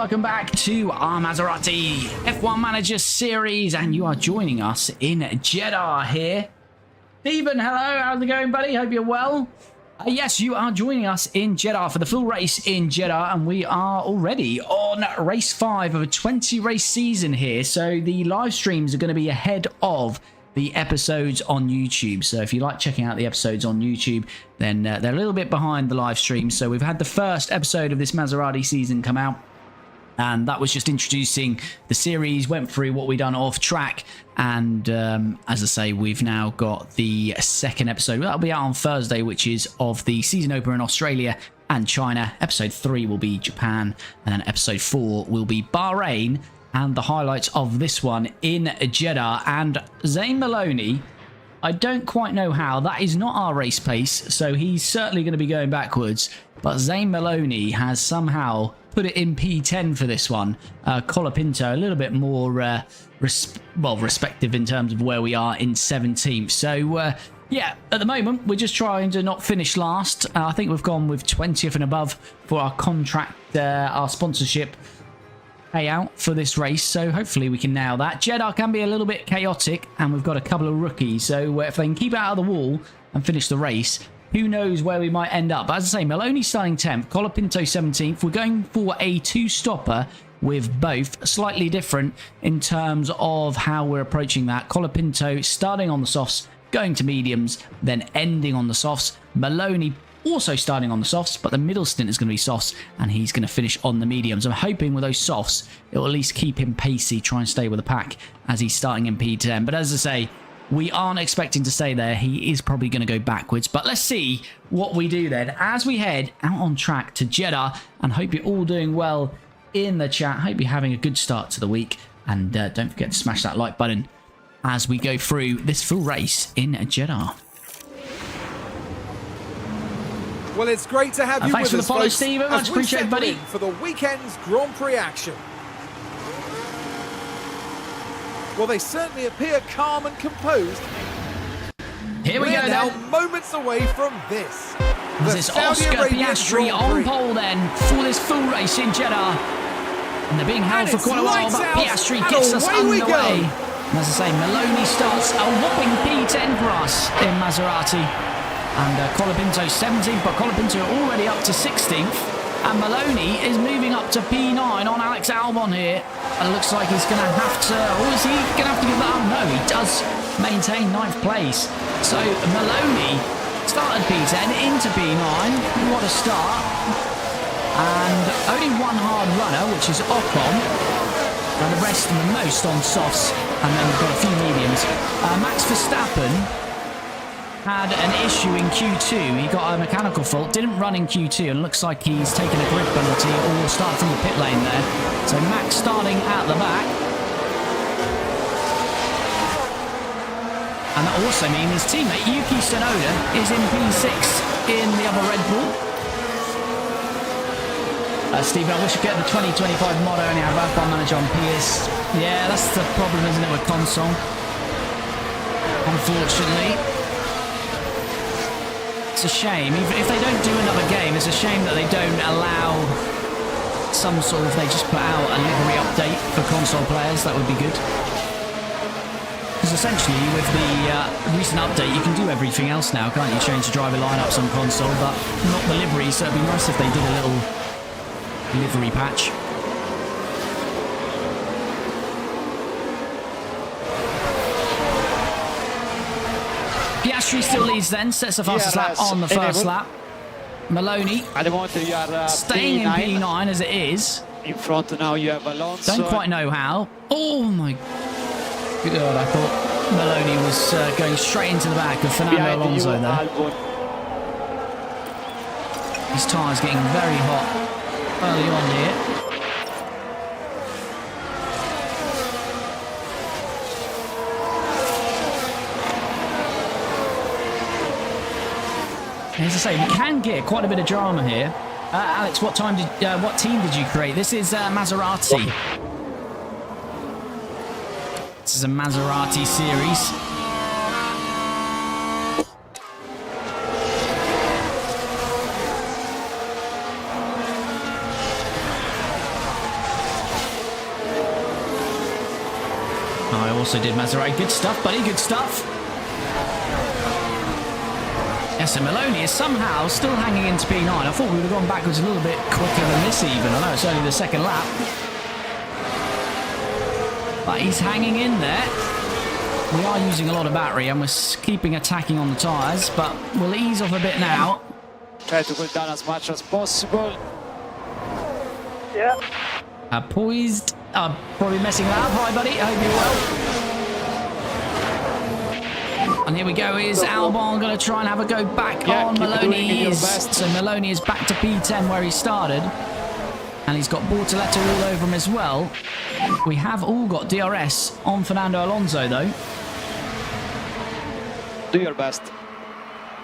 welcome back to our Maserati F1 Manager Series, and you are joining us in Jeddah here. Stephen, hello, how's it going, buddy? Hope you're well. Yes, you are joining us in Jeddah for the full race in Jeddah, and we are already on race 5 of a 20-race season here, so the live streams are going to be ahead of the episodes on YouTube. So if you like checking out the episodes on YouTube, then they're a little bit behind the live stream. So we've had the first episode of this Maserati season come out, and that was just introducing the series, went through what we've done off track, and as I say, we've now got the second episode. That'll be out on Thursday, which is of the season opener in Australia and China. Episode 3 will be Japan, and then episode 4 will be Bahrain, and the highlights of this one in Jeddah. And Zane Maloney, I don't quite know how, that is not our race pace, so he's certainly going to be going backwards, but Zane Maloney has somehow put it in P10 for this one. Colapinto a little bit more respective in terms of where we are in 17th. So yeah, at the moment we're just trying to not finish last. I think we've gone with 20th and above for our contract, our sponsorship payout for this race, so hopefully we can nail that. Jeddah can be a little bit chaotic, and we've got a couple of rookies, so if they can keep it out of the wall and finish the race, who knows where we might end up. But as I say, Maloney starting 10th, Colapinto 17th. We're going for a two-stopper with both, slightly different in terms of how we're approaching that. Colapinto starting on the softs, going to mediums, then ending on the softs. Maloney also starting on the softs, but the middle stint is going to be softs, and he's going to finish on the mediums. I'm hoping with those softs, it will at least keep him pacey, try and stay with the pack as he's starting in P10. But as I say, we aren't expecting to stay there. He is probably going to go backwards, but let's see what we do then as we head out on track to Jeddah, and hope you're all doing well in the chat. Hope you're having a good start to the week, and don't forget to smash that like button as we go through this full race in Jeddah. Well, it's great to have you thanks with for the us, follow, folks, Steve. Much appreciated, buddy. For the weekend's Grand Prix action. Well, they certainly appear calm and composed. Here we go now, then. moments away from this. This is Oscar Piastri on pole then for this full race in Jeddah. And they're being held for quite a while, but Piastri gets us underway. And as I say, Maloney starts a whopping P10 for us in Maserati. And Colapinto 17th, but Colapinto already up to 16th. And Maloney is moving up to P9 on Alex Albon here. And it looks like he's going to have to... Oh, is he going to have to give that up? No, he does maintain 9th place. So Maloney started P10 into P9. What a start. And only one hard runner, which is Ocon. And the rest and the most on softs. And then we've got a few mediums. Max Verstappen had an issue in Q2. He got a mechanical fault, didn't run in Q2, and looks like he's taken a grid penalty or start from the pit lane there. So Max starting at the back. And that also means his teammate Yuki Tsunoda is in P6 in the other Red Bull. Stephen, I wish you could get the 2025 motto and have F1 Manager on PS. Yeah, that's the problem, isn't it, with console? Unfortunately. It's a shame. If they don't do another game, it's a shame that they don't allow some sort of... They just put out a livery update for console players. That would be good. Because essentially, with the recent update, you can do everything else now, can't you? Change the driver lineups on console, but not the livery. So it'd be nice if they did a little livery patch. Piastri still leads then, sets the fastest lap on the first lap. Maloney staying in P9 as it is. In front now you have Alonso. Don't quite know how. Oh my god, I thought Maloney was going straight into the back of Fernando Alonso there. His tyre's getting very hot early on here. As I say, we can get quite a bit of drama here. Alex, what team did you create? This is Maserati. This is a Maserati series. also did Maserati. Good stuff, buddy. Good stuff. Yes, and Maloney is somehow still hanging into P9. I thought we would have gone backwards a little bit quicker than this even. I know it's only the second lap. But he's hanging in there. We are using a lot of battery and we're keeping attacking on the tyres, but we'll ease off a bit now. Try to cool down as much as possible. Yeah. Poised. Probably messing that up. Hi, buddy. I hope you're well. And here we go. Is Albon going to try and have a go back on Maloney? He is. So Maloney is back to P10 where he started. And he's got Bortoleto all over him as well. We have all got DRS on Fernando Alonso, though. Do your best.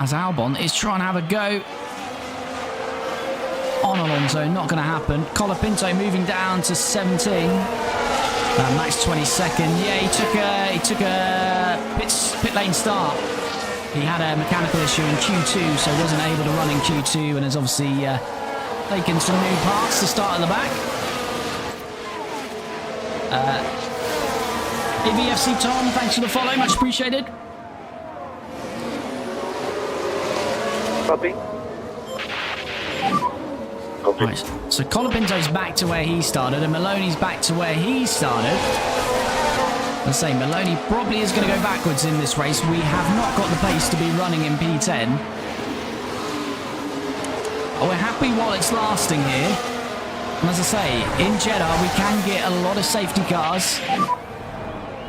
As Albon is trying to have a go on Alonso. Not going to happen. Colapinto moving down to 17. Max 22nd. Yeah, he took a pit lane start. He had a mechanical issue in Q2, so wasn't able to run in Q2, and has obviously taken some new parts to start at the back. AVFC Tom, thanks for the follow, much appreciated. Copy. Right, so Colapinto's back to where he started, and Maloney's back to where he started. Let's say Maloney probably is going to go backwards in this race. We have not got the pace to be running in P10. We're happy while it's lasting here. And as I say, in Jeddah, we can get a lot of safety cars.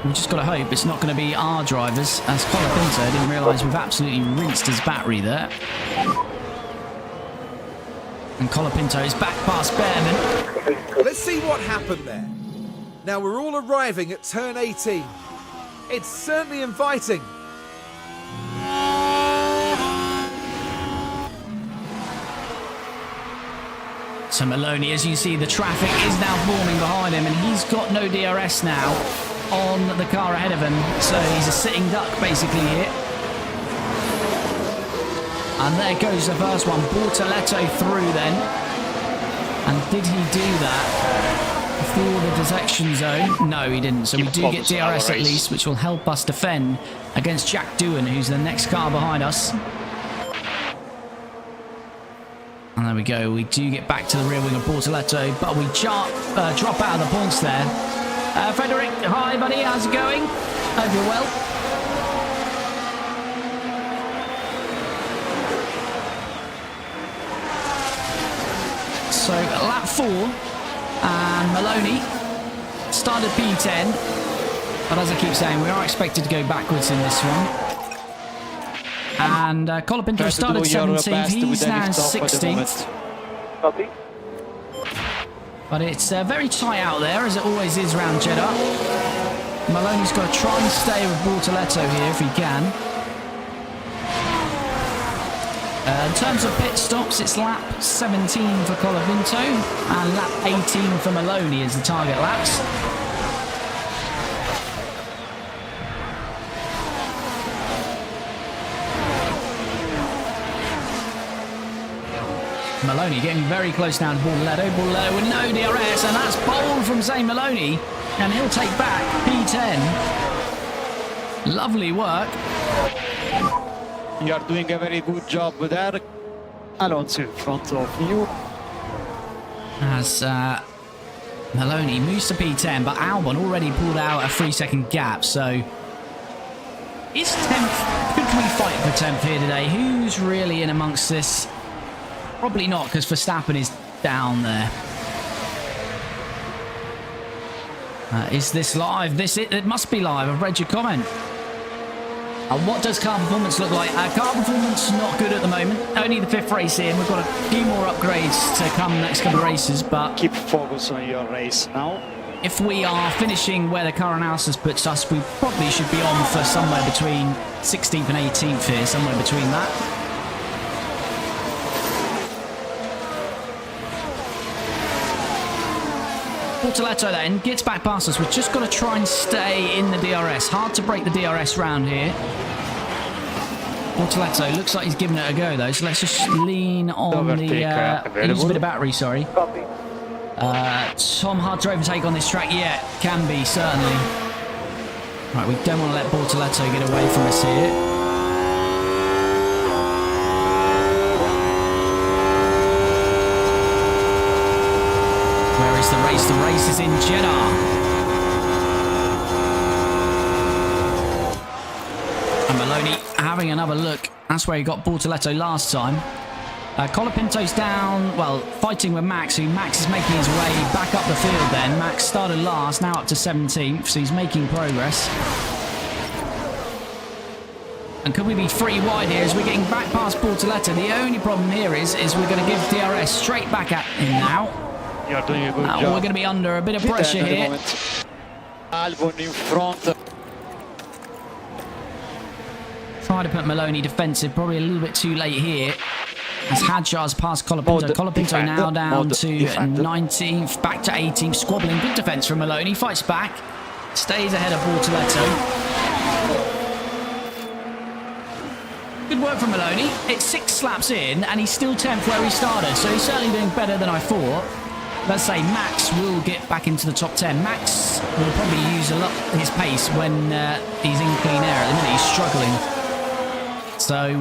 We've just got to hope it's not going to be our drivers. As Colapinto didn't realise we've absolutely rinsed his battery there. And Colapinto is back past Behrman. Let's see what happened there. Now we're all arriving at turn 18. It's certainly inviting. So Maloney, as you see, the traffic is now forming behind him, and he's got no DRS now on the car ahead of him. So he's a sitting duck basically here. And there goes the first one. Bortoleto through then. And did he do that before the detection zone? No, he didn't. So we do get DRS at least, which will help us defend against Jack Doohan, who's the next car behind us. And there we go. We do get back to the rear wing of Bortoleto, but we drop out of the points there. Frederick, hi buddy, how's it going? Hope you're well. So lap 4, and Maloney started P10, but as I keep saying, we are expected to go backwards in this one. And Colapinto started 17th, he's now in 16th. Copy. But it's very tight out there, as it always is around Jeddah. Maloney's got to try and stay with Bortoleto here if he can. In terms of pit stops, it's lap 17 for Colapinto and lap 18 for Maloney as the target laps. Maloney getting very close now to Bortoleto. Bortoleto with no DRS, and that's bold from Zane Maloney, and he'll take back P10. Lovely work. You are doing a very good job there. Alonso in front of you. As Maloney moves to P10, but Albon already pulled out a 3-second gap, so is 10th? Could we fight for 10th here today? Who's really in amongst this? Probably not, because Verstappen is down there. Is this live? It must be live. I've read your comment. What does car performance look like? Car performance not good at the moment. Only the 5th race in. We've got a few more upgrades to come next couple of races, but Keep focus on your race now. if we are finishing where the car analysis puts us, we probably should be on for somewhere between 16th and 18th here, somewhere between that. Bortoleto then gets back past us. We've just got to try and stay in the DRS. Hard to break the DRS round here. Bortoleto looks like he's giving it a go though, so let's just lean on use a bit of battery, sorry. Copy. Tom, hard to overtake on this track. Yeah, can be, certainly. Right, we don't want to let Bortoleto get away from us here. Where is the race? The race is in Jeddah. And Maloney having another look. That's where he got Bortoleto last time. Colapinto's down, well, fighting with Max, who Max is making his way back up the field then. Max started last, now up to 17th, so he's making progress. And could we be free wide here as we're getting back past Bortoleto? The only problem here is we're going to give DRS straight back at him now. You're doing a good job. We're going to be under a bit of pressure here. Albon in front. Try to put Maloney defensive, probably a little bit too late here. As Hadjar's past Colapinto. Colapinto now down to 19th, back to 18th, squabbling. Good defence from Maloney, fights back, stays ahead of Bortoleto. Good work from Maloney. It's 6 laps in, and he's still 10th where he started, so he's certainly doing better than I thought. Let's say Max will get back into the top 10. Max will probably use a lot of his pace when he's in clean air. At the minute, he's struggling. So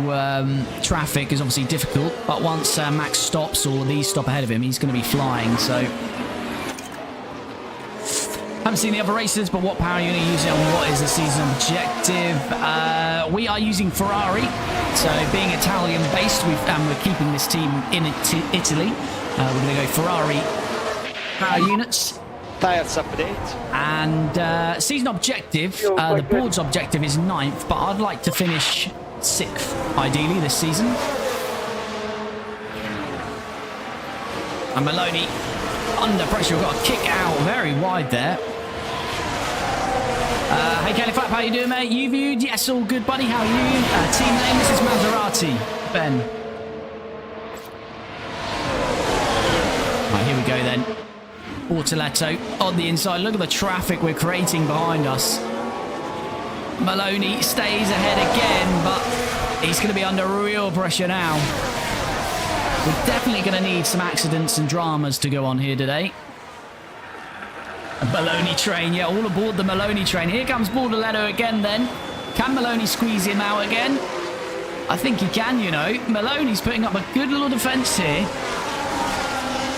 traffic is obviously difficult, but once Max stops or these stop ahead of him, he's going to be flying. So haven't seen the other races, but what power are you going to use it on? What is the season objective? We are using Ferrari. So being Italian based, we're keeping this team in Italy. We're going to go Ferrari power units. Tires update. And season objective, the board's objective is 9th, but I'd like to finish 6th, ideally, this season. And Maloney under pressure. We've got a kick out very wide there. Hey, Kelly Flap, how you doing, mate? You viewed? Yes, all good, buddy. How are you? Team name, this is Maserati. Ben. Right, here we go then. Bortoleto on the inside. Look at the traffic we're creating behind us. Maloney stays ahead again, but he's going to be under real pressure now. We're definitely going to need some accidents and dramas to go on here today. A Maloney train, yeah, all aboard the Maloney train. Here comes Bortoleto again then. Can Maloney squeeze him out again? I think he can, you know. Maloney's putting up a good little defence here.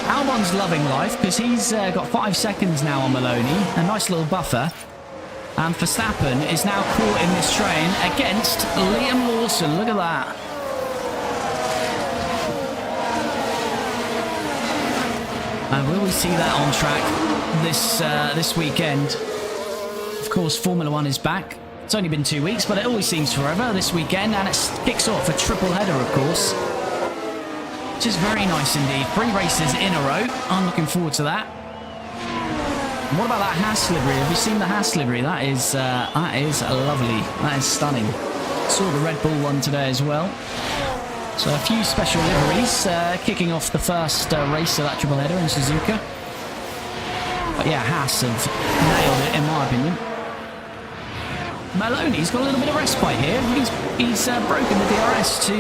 Albon's loving life because he's got 5 seconds now on Maloney. A nice little buffer. And Verstappen is now caught in this train against Liam Lawson. Look at that. And will we see that on track this weekend? Of course, Formula 1 is back. It's only been 2 weeks, but it always seems forever this weekend. And it kicks off a triple header, of course. Which is very nice indeed. 3 races in a row. I'm looking forward to that. What about that Haas livery? Have you seen the Haas livery? That is lovely. That is stunning. Saw the Red Bull one today as well. So a few special liveries kicking off the first race of that triple header in Suzuka. But yeah, Haas have nailed it in my opinion. Maloney's got a little bit of respite here. He's broken the DRS to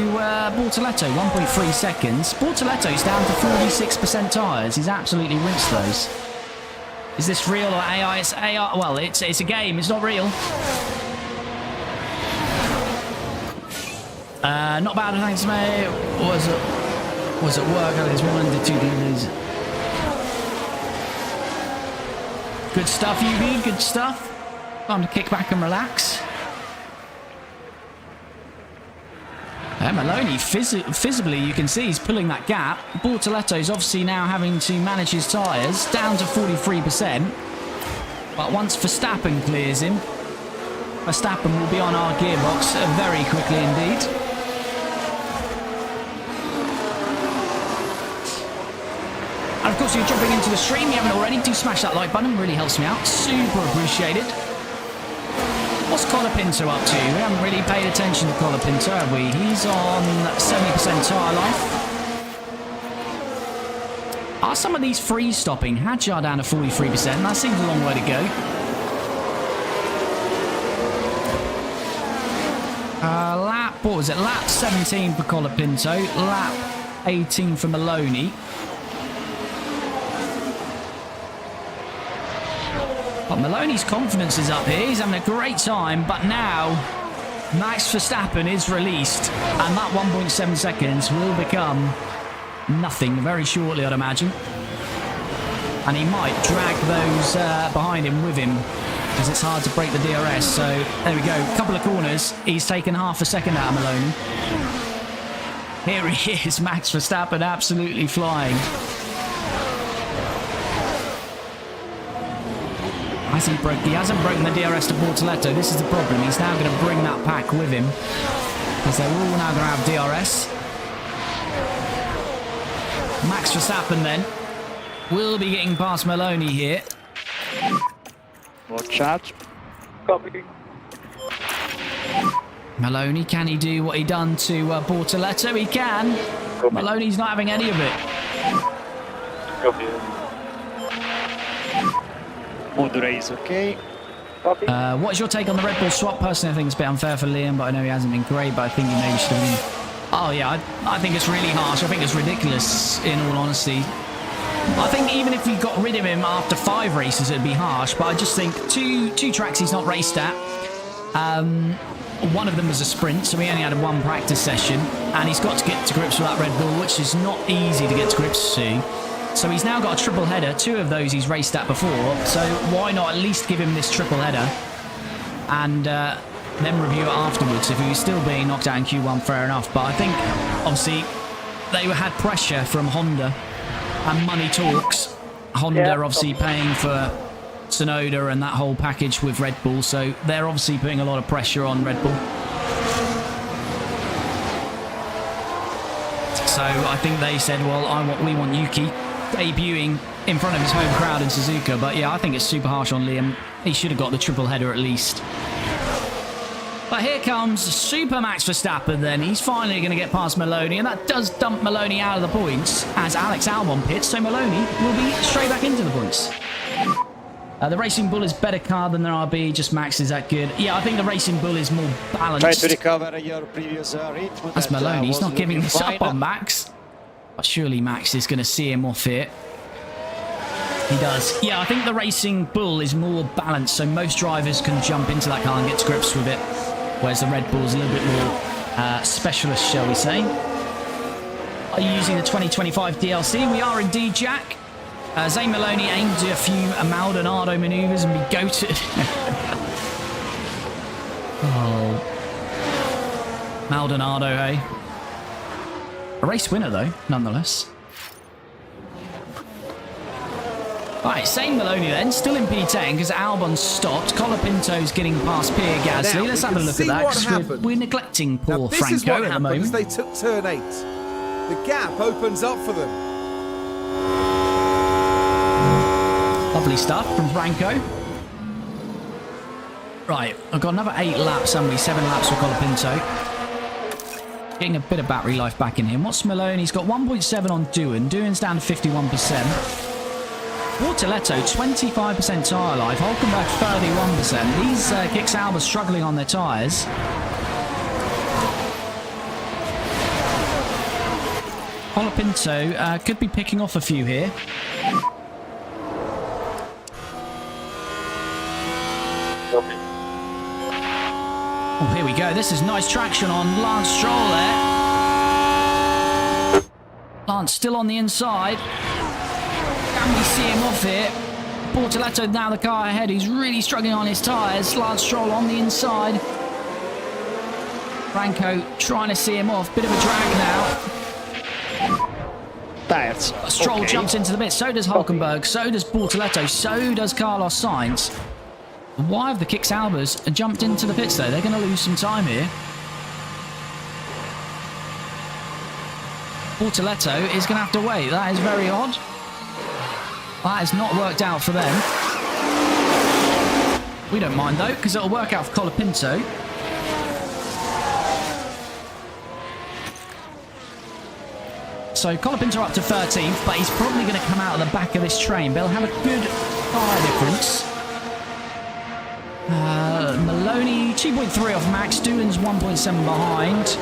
Bortoleto, 1.3 seconds. Bortoleto's down to 46% tyres. He's absolutely rinsed those. Is this real or AI? It's AI. Well, it's a game. It's not real. Not bad, thanks, mate. Was at work. There's 102 deliveries. Good stuff, UV. Good stuff. Time to kick back and relax. Maloney, visibly, you can see he's pulling that gap. Bortoleto's obviously now having to manage his tyres, down to 43%. But once Verstappen clears him, Verstappen will be on our gearbox very quickly indeed. And of course, if you're jumping into the stream, you haven't already, do smash that like button, really helps me out. Super appreciated. What's Colapinto up to? We haven't really paid attention to Colapinto, have we? He's on 70% tyre life. Are some of these free stopping? Hadjar down to 43%. That seems a long way to go. What was it? Lap 17 for Colapinto. Lap 18 for But Maloney's confidence is up here. He's having a great time. But now, Max Verstappen is released. And that 1.7 seconds will become nothing very shortly, I'd imagine. And he might drag those behind him with him, because it's hard to break the DRS. So there we go, a couple of corners. He's taken half a second out of Maloney. Here he is, Max Verstappen absolutely flying. He hasn't broken the DRS to Bortoleto. This is the problem. He's now going to bring that pack with him, because they're all now going to have DRS. Max Verstappen then will be getting past Maloney here. Watch out. Copy. Maloney, can he do what he done to Bortoleto? He can. Copy. Maloney's not having any of it. Copy. Mood race, okay. Copy. What's your take on the Red Bull swap? Personally, I think it's a bit unfair for Liam, but I know he hasn't been great, but I think he maybe should have been... Oh, yeah, I think it's really harsh. I think it's ridiculous, in all honesty. I think even if you got rid of him after 5 races, it'd be harsh, but I just think two tracks he's not raced at. One of them was a sprint, so he only had 1 practice session, and he's got to get to grips with that Red Bull, which is not easy to get to grips to. So he's now got a triple header. 2 of those he's raced at before, so why not at least give him this triple header and then review it afterwards. If he was still being knocked out in Q1, fair enough, but I think obviously they had pressure from Honda and money talks. Honda obviously paying for Tsunoda and that whole package with Red Bull, so they're obviously putting a lot of pressure on Red Bull. So I think they said, well, we want Yuki debuting in front of his home crowd in Suzuka. But yeah, I think it's super harsh on Liam. He should have got the triple header at least. But here comes Super Max Verstappen then. He's finally going to get past Maloney, and that does dump Maloney out of the points as Alex Albon pits, so Maloney will be straight back into the points. The Racing Bull is better car than the RB, just Max is that good. Yeah, I think the Racing Bull is more balanced. Try to recover your previous rhythm. That's Maloney. He's not giving this up on Max. But surely Max is going to see him off here. He does. Yeah, I think the Racing Bull is more balanced, so most drivers can jump into that car and get to grips with it. Whereas the Red Bull is a little bit more specialist, shall we say. Are you using the 2025 DLC? We are indeed, Jack. Zane Maloney aimed to do a few Maldonado manoeuvres and be goated. Oh. Maldonado, hey? A race winner, though, nonetheless. Right, Zane Maloney then, still in P10 because Albon stopped. Colapinto's getting past Pierre Gasly. Now, Let's we have a can look see at that what because happened. we're neglecting Now, poor this is Franco what at the happened as moment. they took turn 8. The gap opens up for them. Lovely stuff from Franco. Right, I've got another 8 laps, haven't we? 7 laps for Colapinto. Getting a bit of battery life back in him. What's Malone? He's got 1.7 on Doohan. Doohan's down to 51%. Bortoleto, 25% tyre life. Hulkenberg, 31%. These Kicks Alba struggling on their tyres. Colapinto could be picking off a few here. Oh, here we go. This is nice traction on Lance Stroll there. Lance still on the inside. Can we see him off here? Bortoleto now the car ahead. He's really struggling on his tyres. Lance Stroll on the inside. Franco trying to see him off. Bit of a drag now. Tires. Stroll Okay. jumps into the pit. So does Hulkenberg. So does Bortoleto. So does Carlos Sainz. Why have the Kicks Albers jumped into the pits though? They're going to lose some time here. Bortoleto is going to have to wait. That is very odd. That has not worked out for them. We don't mind though, because it'll work out for Colapinto. So Colapinto up to 13th, but he's probably going to come out of the back of this train. They'll have a good tyre difference. Maloney 2.3 off Max. Doohan's 1.7 behind.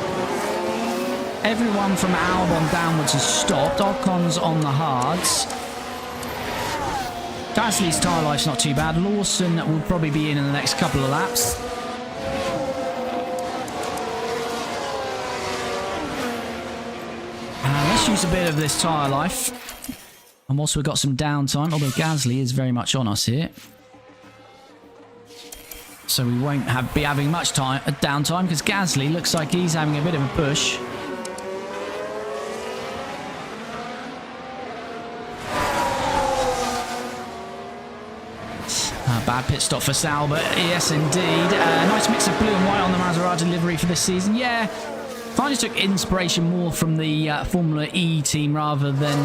Everyone from Albon downwards has stopped. Ocon's on the hards. Gasly's tyre life's not too bad. Lawson will probably be in the next couple of laps. And let's use a bit of this tyre life. And whilst we've got some downtime, although Gasly is very much on us here. So we won't be having much downtime because Gasly looks like he's having a bit of a push. Bad pit stop for Sauber. Yes, indeed. Nice mix of blue and white on the Maserati livery for this season. Yeah, kind of took inspiration more from the Formula E team rather than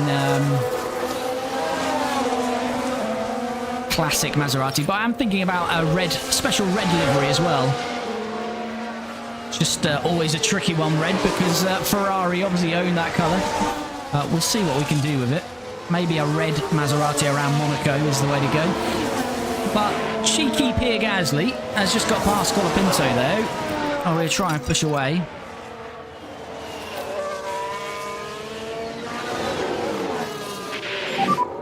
classic Maserati. But I am thinking about a special red livery as well. Just always a tricky one, red, because Ferrari obviously own that colour. We'll see what we can do with it. Maybe a red Maserati around Monaco is the way to go. But cheeky Pierre Gasly has just got past Colapinto there. Oh, we'll try and push away.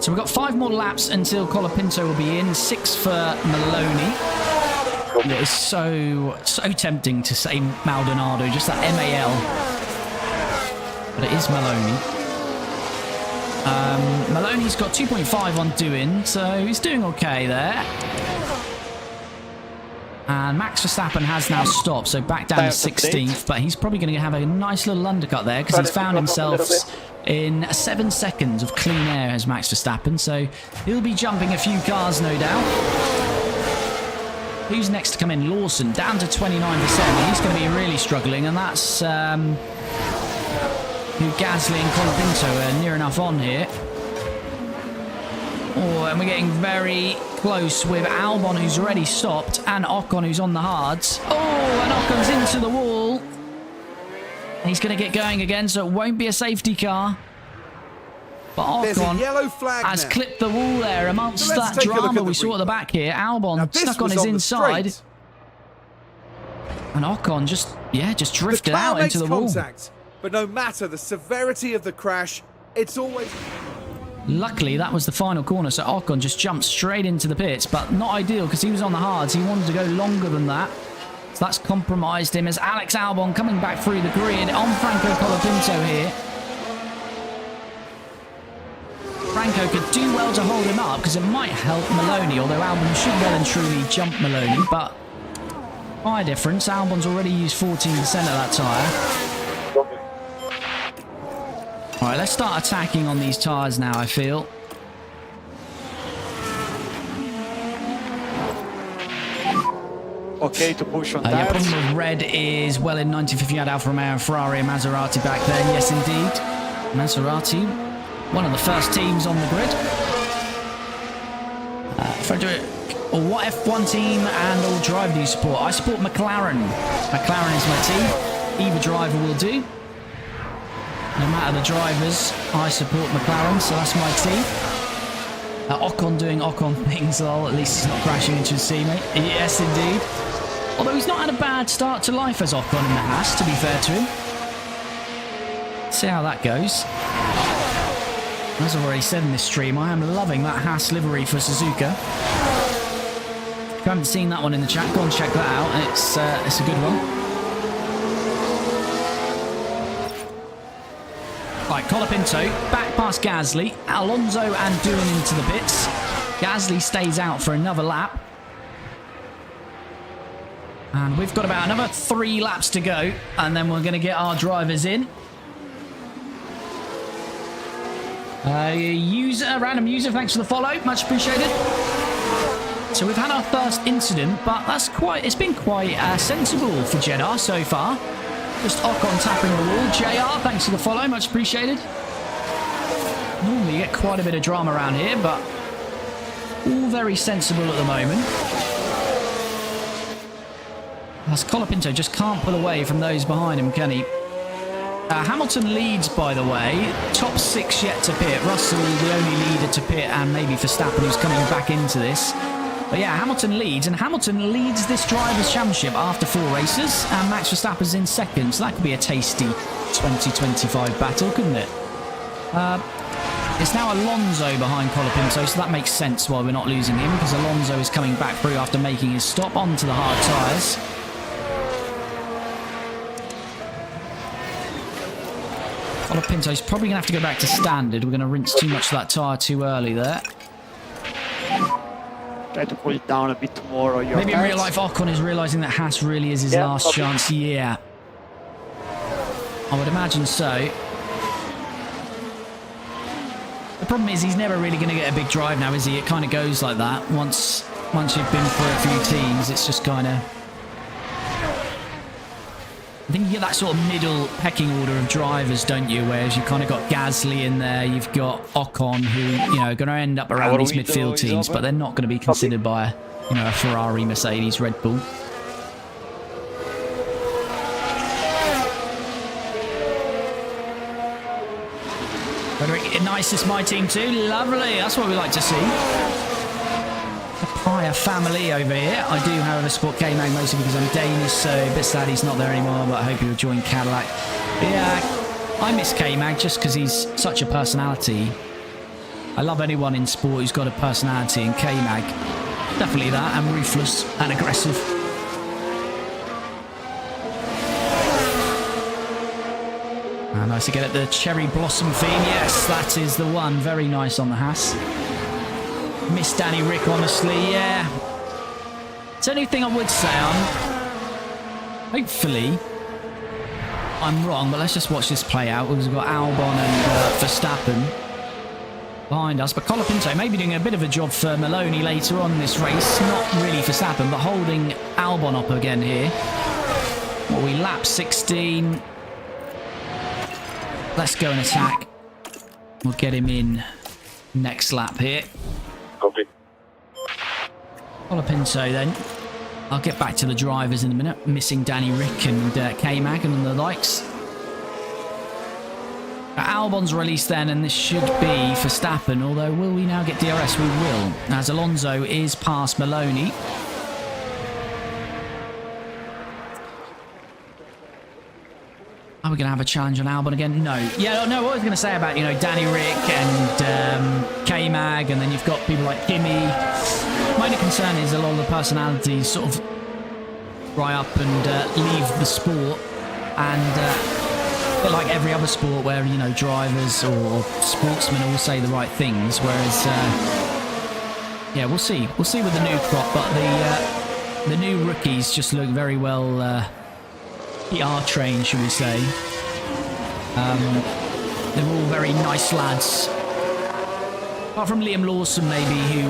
So we've got 5 more laps until Colapinto will be in. 6 for Maloney. It is so tempting to say Maldonado, just that MAL. But it is Maloney. Maloney's got 2.5 on doing, so he's doing okay there. And Max Verstappen has now stopped, so back down to 16th, but he's probably going to have a nice little undercut there because he's found himself in 7 seconds of clean air as Max Verstappen, so he'll be jumping a few cars, no doubt. Who's next to come in? Lawson, down to 29%, and he's going to be really struggling, and that's who Gasly and Colapinto are near enough on here. Oh, and we're getting very close with Albon, who's already stopped, and Ocon, who's on the hards. Oh, and Ocon's into the wall. He's going to get going again, so it won't be a safety car. But Ocon has clipped the wall there amongst that drama we saw at the back here. Albon stuck on his inside. And Ocon just drifted out into the wall. But no matter the severity of the crash, it's always... Luckily, that was the final corner, so Ocon just jumped straight into the pits, but not ideal because he was on the hards. He wanted to go longer than that. So that's compromised him as Alex Albon coming back through the grid on Franco Colapinto here. Franco could do well to hold him up because it might help Maloney, although Albon should well and truly jump Maloney, but by difference, Albon's already used 14% of that tyre. Alright, let's start attacking on these tyres now, I feel. Okay to push on Yeah, tires. problem with red is, well, in 1950 you had Alfa Romeo and Ferrari and Maserati back then. Yes, indeed. Maserati, one of the first teams on the grid. Frederick, what F1 team and all driver do you support? I support McLaren. McLaren is my team. Either driver will do. No matter the drivers, I support McLaren, so that's my team. Ocon doing Ocon things, well, at least he's not crashing into his teammate. Yes, indeed. Although he's not had a bad start to life as Ocon in the Haas, to be fair to him. See how that goes. As I've already said in this stream, I am loving that Haas livery for Suzuka. If you haven't seen that one in the chat, go and check that out. It's a good one. Right, Colapinto back past Gasly. Alonso and Doohan into the pits. Gasly stays out for another lap. And we've got about another 3 laps to go. And then we're going to get our drivers in. Random user, thanks for the follow. Much appreciated. So we've had our first incident, but it's been quite sensible for Jeddah so far. Just Ocon tapping the wall. JR, thanks for the follow, much appreciated. Normally you get quite a bit of drama around here, but all very sensible at the moment. As Colapinto just can't pull away from those behind him, can he? Hamilton leads, by the way. Top 6 yet to pit. Russell, the only leader to pit, and maybe Verstappen, who's coming back into this. But yeah, Hamilton leads, and Hamilton leads this Drivers' Championship after 4 races, and Max Verstappen's in second, so that could be a tasty 2025 battle, couldn't it? It's now Alonso behind Colapinto, so that makes sense why we're not losing him, because Alonso is coming back through after making his stop onto the hard tyres. Colapinto's probably going to have to go back to standard. We're going to rinse too much of that tyre too early there. Try to pull it down a bit more. Or Maybe in real life, Ocon is realising that Haas really is his last chance. Yeah. I would imagine so. The problem is he's never really going to get a big drive now, is he? It kind of goes like that. Once you've been through a few teams, it's just kind of... I think you get that sort of middle pecking order of drivers, don't you? Whereas you've kind of got Gasly in there, you've got Ocon, who, you know, are going to end up around these midfield teams, but they're not going to be considered by, you know, a Ferrari, Mercedes, Red Bull. Nice, it's my team too. Lovely. That's what we like to see. A Pryor family over here. I do, however, support K-Mag mostly because I'm Danish, so a bit sad he's not there anymore, but I hope he'll join Cadillac. Yeah, I miss K-Mag just because he's such a personality. I love anyone in sport who's got a personality, and K-Mag, definitely that, and ruthless and aggressive. Nice to get at the cherry blossom theme. Yes, that is the one. Very nice on the Haas. Miss Danny Rick, honestly, yeah. It's the only thing I would say hopefully, I'm wrong, but let's just watch this play out because we've got Albon and Verstappen behind us. But Colapinto may be doing a bit of a job for Maloney later on in this race. Not really Verstappen, but holding Albon up again here. What are we, lap 16? Let's go and attack. We'll get him in next lap here. Copy. Colapinto then. I'll get back to the drivers in a minute. Missing Danny Rick and K-Mag and the likes. Albon's released then, and this should be Verstappen. Although, will we now get DRS? We will. As Alonso is past Maloney. Are we going to have a challenge on Albon again? No. Yeah, no, what I was going to say about, you know, Danny Rick and K-Mag, and then you've got people like Kimi. My only concern is a lot of the personalities sort of dry up and leave the sport. And a bit like every other sport where, you know, drivers or sportsmen all say the right things. Whereas, yeah, we'll see. We'll see with the new crop. But the new rookies just look very well... PR train, should we say. They're all very nice lads. Apart from Liam Lawson, maybe, who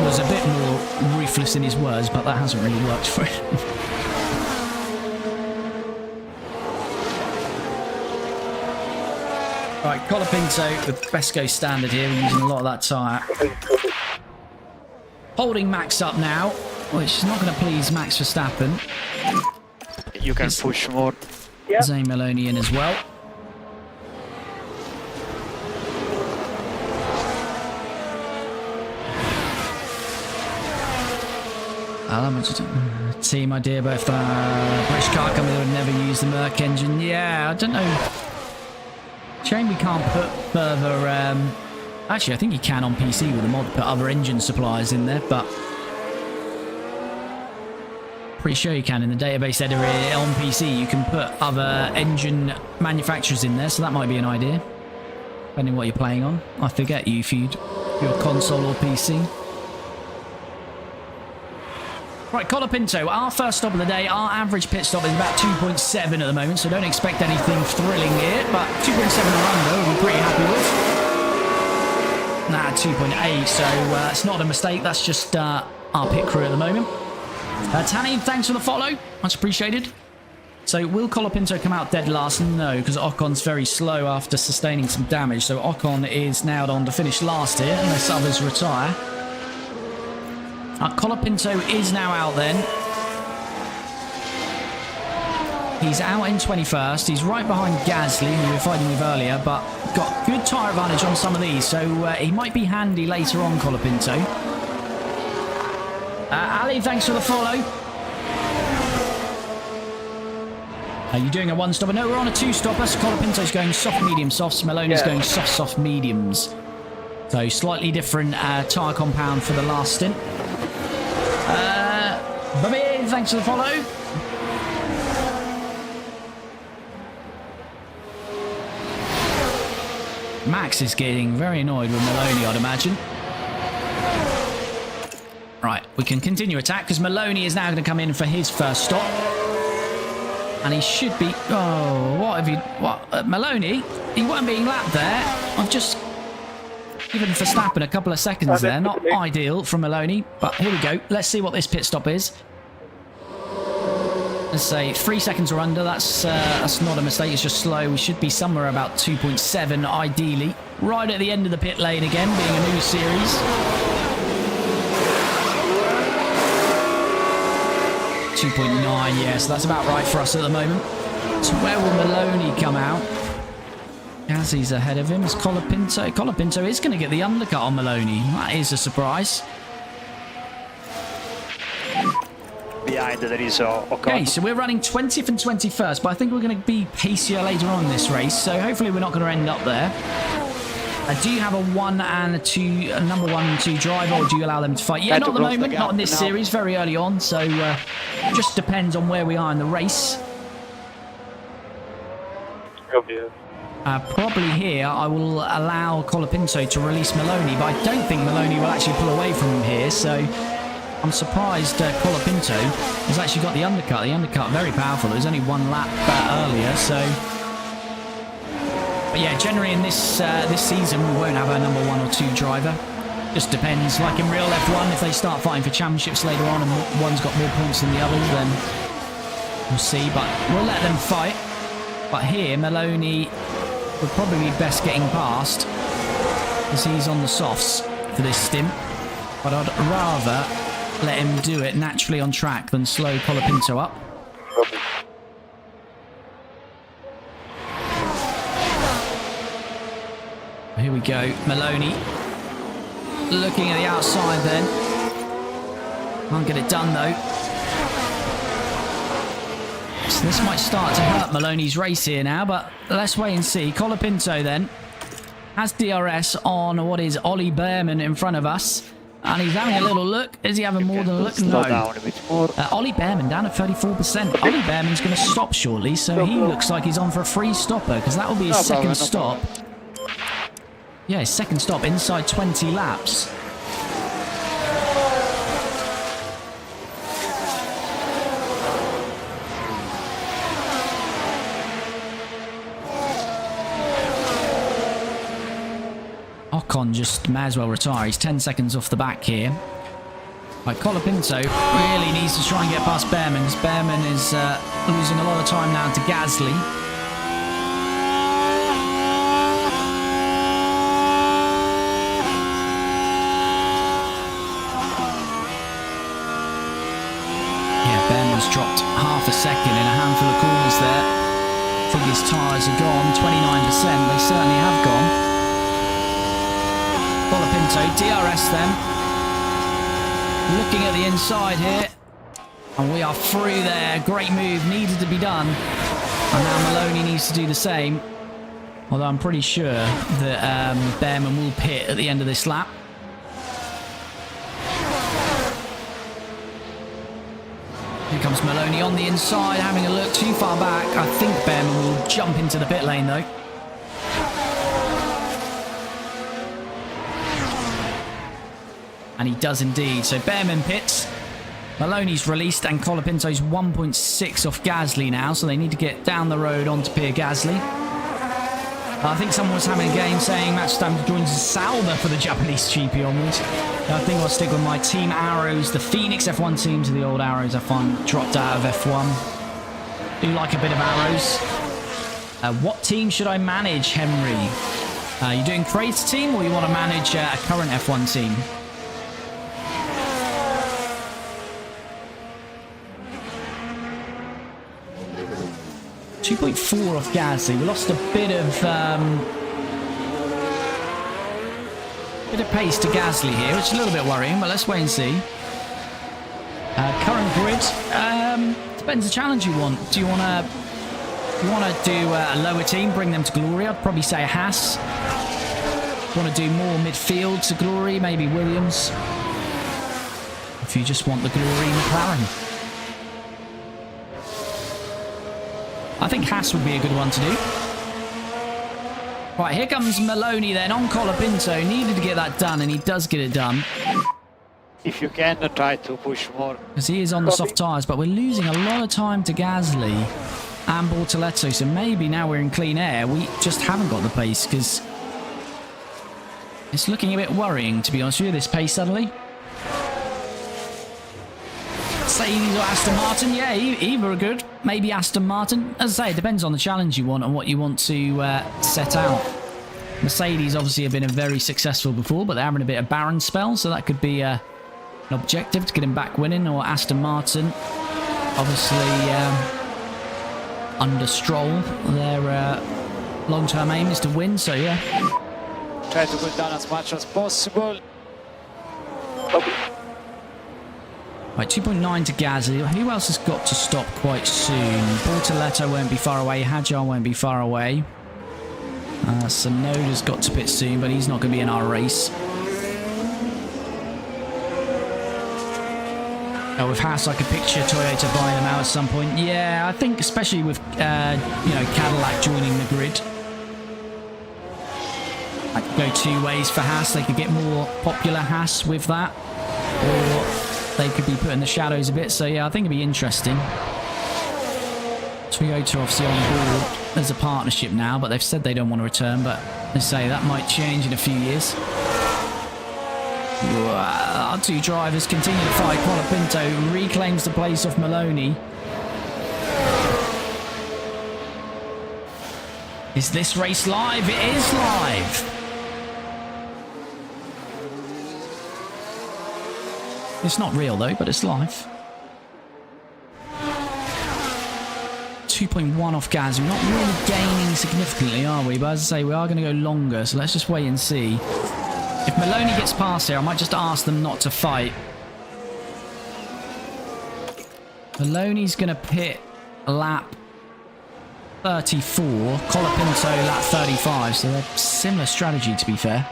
was a bit more ruthless in his words, but that hasn't really worked for him. Right, Colapinto with best go standard here. We're using a lot of that tyre. Holding Max up now, which is not going to please Max Verstappen. You can push more. Yeah. Zane Maloney in as well. Team idea, but if British car company would never use the Merc engine. Yeah, I don't know. Shame we can't put further... actually, I think you can on PC with the mod, put other engine suppliers in there, but... Pretty sure you can in the database editor on PC. You can put other engine manufacturers in there, so that might be an idea. Depending on what you're playing on. I forget you if you'd your console or PC. Right, Colapinto, our first stop of the day. Our average pit stop is about 2.7 at the moment, so don't expect anything thrilling here, but 2.7 or under we'll be pretty happy with. Nah, 2.8, so it's not a mistake. That's just our pit crew at the moment. Tanny, thanks for the follow. Much appreciated. So, will Colapinto come out dead last? No, because Ocon's very slow after sustaining some damage. So, Ocon is now on to finish last here, unless others retire. Colapinto is now out then. He's out in 21st. He's right behind Gasly, who we were fighting with earlier, but got good tyre advantage on some of these. So, he might be handy later on, Colapinto. Ali, thanks for the follow. Are you doing a one-stopper? No, we're on a two-stopper. So Colapinto's going soft, medium, softs. Maloney's going soft, soft, mediums. So slightly different tyre compound for the last stint. Bobby, thanks for the follow. Max is getting very annoyed with Maloney, I'd imagine. Right, we can continue attack because Maloney is now going to come in for his first stop. And he should be... Oh, what have you... What? Maloney? He wasn't being lapped there. I've just given Verstappen a couple of seconds there. Not ideal from Maloney. But here we go. Let's see what this pit stop is. Let's say 3 seconds or under. That's not a mistake. It's just slow. We should be somewhere about 2.7 ideally. Right at the end of the pit lane again, being a new series. 2.9, yeah, so that's about right for us at the moment. So where will Maloney come out? Gasly's ahead of him. Is Colapinto? Colapinto is going to get the undercut on Maloney. That is a surprise. Behind there is Ocon. Okay, so we're running 20th and 21st, but I think we're going to be pacier later on in this race, so hopefully we're not going to end up there. Do you have a 1 and a 2, a number 1 and 2 driver, or do you allow them to fight? Yeah, not at the moment, not in this series, very early on, so just depends on where we are in the race. Probably here, I will allow Colapinto to release Maloney, but I don't think Maloney will actually pull away from him here, so I'm surprised Colapinto has actually got the undercut. The undercut, very powerful. There was only 1 lap earlier, so... But yeah, generally in this season, we won't have a number 1 or 2 driver. Just depends. Like in real F1, if they start fighting for championships later on and one's got more points than the others, then we'll see. But we'll let them fight. But here, Maloney would probably be best getting past because he's on the softs for this stint. But I'd rather let him do it naturally on track than slow Colapinto up. Here we go, Maloney looking at the outside then. Can't get it done though. So this might start to hurt Maloney's race here now, but let's wait and see. Colapinto then has DRS on what is Ollie Behrman in front of us. And he's having a little look. Is he having more than a look? No. Ollie Behrman down at 34%. Ollie Behrman's going to stop shortly, so he looks like he's on for a free stopper because that will be his second stop. Yeah, his second stop inside 20 laps. Ocon just may as well retire. He's 10 seconds off the back here. Right, Colapinto really needs to try and get past Behrman because Behrman is losing a lot of time now to Gasly. Dropped half a second in a handful of corners there. I think his tyres are gone, 29%. They certainly have gone. Colapinto, DRS then. Looking at the inside here. And we are through there. Great move, needed to be done. And now Maloney needs to do the same. Although I'm pretty sure that Behrman will pit at the end of this lap. Here comes Maloney on the inside, having a look too far back. I think Behrman will jump into the pit lane though. And he does indeed. So Behrman pits. Maloney's released and Colapinto's 1.6 off Gasly now. So they need to get down the road onto Pierre Gasly. I think someone was having a game saying match time joins Sauber for the Japanese GP onwards. I think I'll stick with my Team Arrows. The Phoenix F1 team to the old Arrows F1 dropped out of F1. Do like a bit of Arrows. What team should I manage, Henry? You doing Craig's team or you want to manage a current F1 team? .4 off Gasly. We lost a bit of pace to Gasly here, which is a little bit worrying, but let's wait and see. Current grid. Depends the challenge you want. Do you want to do a lower team, bring them to glory? I'd probably say a Haas. Want to do more midfield to glory, maybe Williams. If you just want the glory, McLaren. I think Haas would be a good one to do. Right, here comes Maloney then on Colapinto. Needed to get that done, and he does get it done. If you can, try to push more. Because he is on the soft tyres, but we're losing a lot of time to Gasly and Bortoleto. So maybe now we're in clean air. We just haven't got the pace, because it's looking a bit worrying, to be honest with you, this pace suddenly. Mercedes or Aston Martin, yeah, either are good. Maybe Aston Martin. As I say, it depends on the challenge you want and what you want to set out. Mercedes obviously have been very successful before, but they're having a bit of barren spell, so that could be an objective to get him back winning. Or Aston Martin, obviously under Stroll, their long-term aim is to win, so yeah. Try to go down as much as possible. Copy. Right, 2.9 to Gasly. Who else has got to stop quite soon? Bortoleto won't be far away. Hadjar won't be far away. Sonoda's got to pit soon, but he's not going to be in our race. Oh, with Haas, I could picture Toyota buying them out at some point. Yeah, I think especially with you know, Cadillac joining the grid. I could go two ways for Haas. They could get more popular Haas with that, or they could be put in the shadows a bit. So yeah, I think it'd be interesting. Toyota obviously on board as a partnership now, but they've said they don't want to return, but they say that might change in a few years. Our two drivers continue to fight. Colapinto reclaims the place of Maloney. Is this race live? It is live. It's not real though, but it's live. 2.1 off gas. We're not really gaining significantly, are we? But as I say, we are going to go longer, so let's just wait and see. If Maloney gets past here, I might just ask them not to fight. Maloney's going to pit lap 34, Colapinto lap 35, so they're similar strategy, to be fair.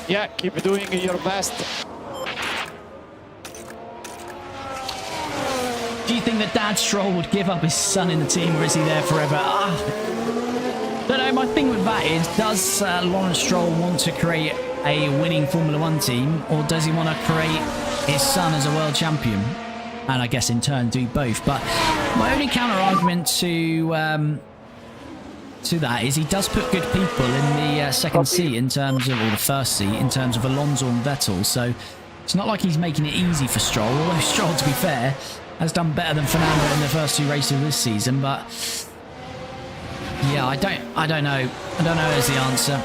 Yeah, keep doing your best. Do you think that Dad Stroll would give up his son in the team, or is he there forever? Don't know, my thing with that is, does Lawrence Stroll want to create a winning Formula 1 team, or does he want to create his son as a world champion? And I guess in turn do both. But my only counter-argument to that is he does put good people in the second seat in terms of, or the first seat in terms of Alonso and Vettel, so it's not like he's making it easy for Stroll, although Stroll, to be fair, has done better than Fernando in the first two races of this season. But yeah, I don't know is the answer.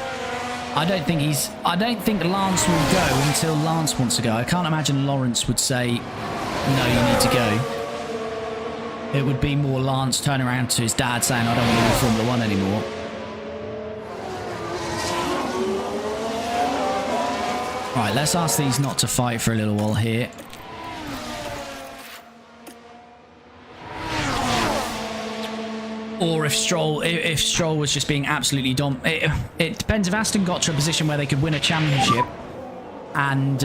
I don't think Lance will go until Lance wants to go. I can't imagine Lawrence would say, no, you need to go. It would be more Lance turning around to his dad saying, I don't want to do Formula 1 anymore. Right, let's ask these not to fight for a little while here. Or if Stroll was just being absolutely it depends. If Aston got to a position where they could win a championship and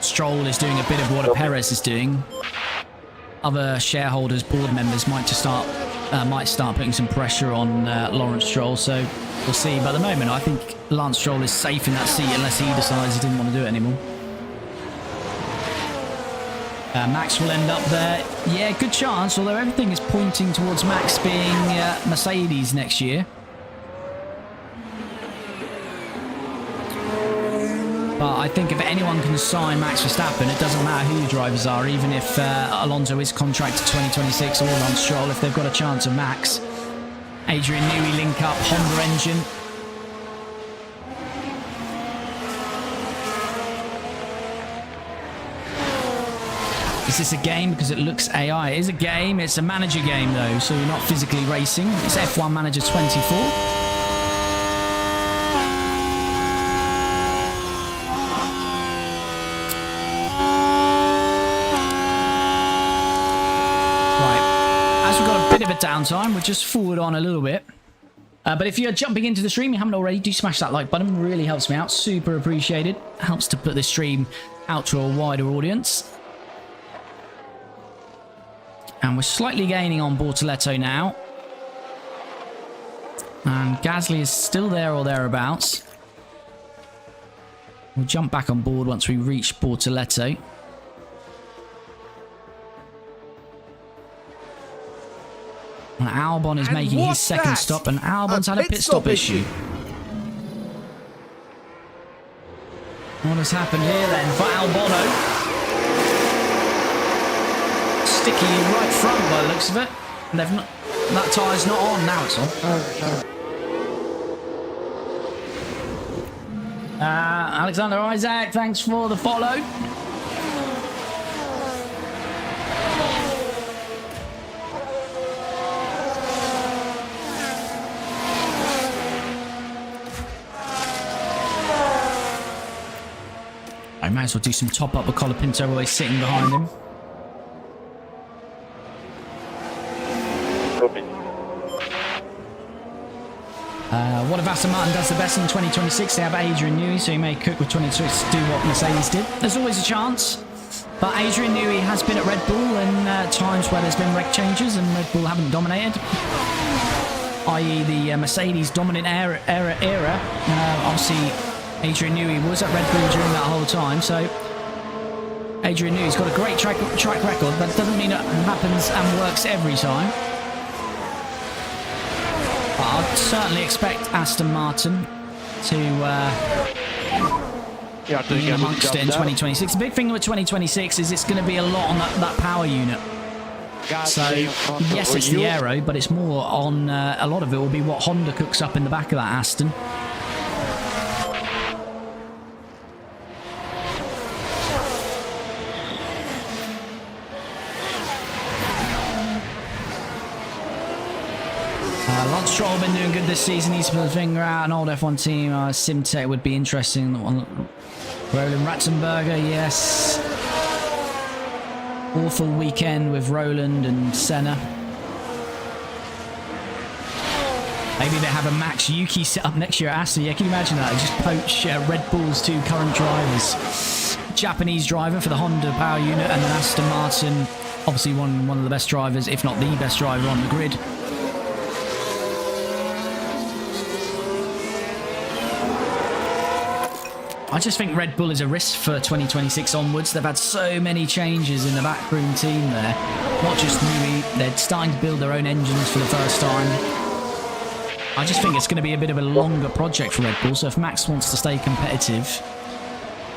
Stroll is doing a bit of what Perez is doing, other shareholders, board members might start putting some pressure on Lawrence Stroll, so we'll see. But at the moment, I think Lance Stroll is safe in that seat unless he decides he didn't want to do it anymore. Max will end up there. Yeah, good chance, although everything is pointing towards Max being Mercedes next year. But I think if anyone can sign Max Verstappen, it doesn't matter who the drivers are, even if Alonso is contracted 2026 or Lance Stroll, if they've got a chance of Max. Adrian Newey link up, Honda engine. Is this a game? Because it looks AI. It is a game. It's a manager game, though, so you're not physically racing. It's F1 Manager 24. Bit of a downtime. We're just forward on a little bit. But if you're jumping into the stream, you haven't already, do smash that like button. Really helps me out. Super appreciated. Helps to put the stream out to a wider audience. And we're slightly gaining on Bortoletto now. And Gasly is still there or thereabouts. We'll jump back on board once we reach Bortoletto. And Albon is making his second stop, and Albon's had a pit stop issue. What has happened here then for Albon? Sticky right front by the looks of it. And they've not, that tyre's not on, now it's on. Alexander Isaac, thanks for the follow. I might as well do some top up with Colapinto always sitting behind him. What if Aston Martin does the best in 2026? They have Adrian Newey, so he may cook with 2026 to do what Mercedes did. There's always a chance. But Adrian Newey has been at Red Bull in times where there's been reg changes and Red Bull haven't dominated. I.e. the Mercedes dominant era. Obviously, Adrian Newey was at Red Bull during that whole time, so Adrian Newey's got a great track record, but it doesn't mean it happens and works every time. But I'd certainly expect Aston Martin to be amongst it in 2026. The big thing with 2026 is it's going to be a lot on that power unit. So, yes, it's the aero, but it's more on a lot of it will be what Honda cooks up in the back of that Aston. Lance Stroll been doing good this season. He's put his finger out. An old F1 team, Simtech would be interesting. Roland Ratzenberger, yes. Awful weekend with Roland and Senna. Maybe they have a Max Yuki set up next year at Aston. Yeah, can you imagine that? They just poach Red Bull's two current drivers. Japanese driver for the Honda power unit, and then Aston Martin, obviously one of the best drivers, if not the best driver on the grid. I just think Red Bull is a risk for 2026 onwards. They've had so many changes in the backroom team there. Not just Newey, they're starting to build their own engines for the first time. I just think it's going to be a bit of a longer project for Red Bull, so if Max wants to stay competitive,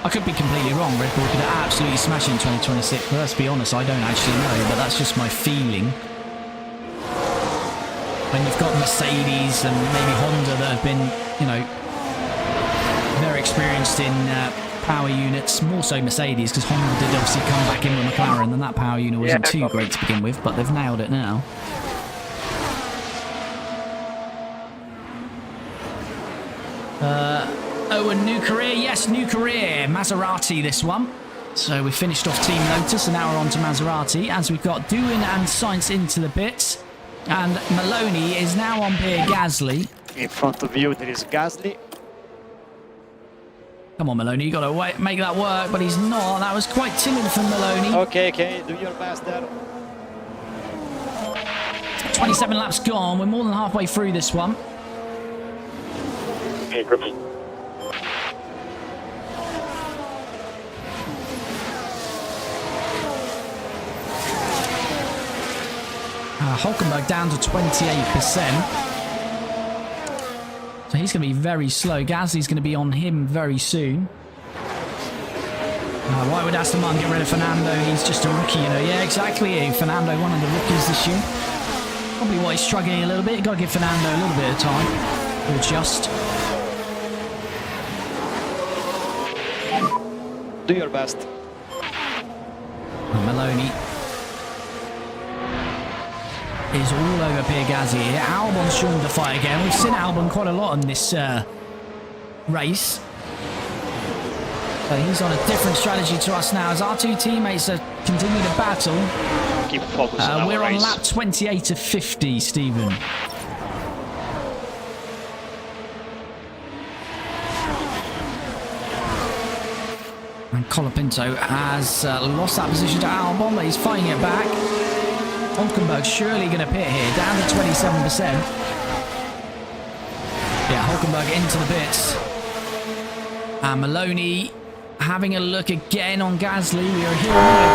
I could be completely wrong. Red Bull could absolutely smash it in 2026, but let's be honest, I don't actually know, but that's just my feeling. When you've got Mercedes and maybe Honda that have been, you know, very experienced in power units, more so Mercedes, because Honda did obviously come back in with McLaren, and that power unit wasn't too great to begin with, but they've nailed it now. Oh, a new career. Yes, new career. Maserati, this one. So we finished off Team Lotus, and now we're on to Maserati, as we've got Doohan and Sainz into the pits. And Maloney is now on Pierre Gasly. In front of you, there is Gasly. Come on, Maloney, you got to make that work, but he's not. That was quite timid from Maloney. Okay, do your best there. 27 laps gone. We're more than halfway through this one. Okay, groups. Hulkenberg down to 28%. So he's going to be very slow. Gasly's going to be on him very soon. Why would Aston Martin get rid of Fernando? He's just a rookie, you know. Yeah, exactly. Fernando, one of the rookies this year. Probably why he's struggling a little bit. You've got to give Fernando a little bit of time to adjust. Do your best. And Maloney is all over Pierre Gasly here. Albon's joined the fight again. We've seen Albon quite a lot in this race. But he's on a different strategy to us now as our two teammates continue to battle. keep focus on our We're on race. lap 28 of 50, Stephen. And Colapinto has lost that position to Albon, but he's fighting it back. Hulkenberg's surely going to pit here, down to 27%. Yeah, Hulkenberg into the pits. And Maloney having a look again on Gasly. We were here a minute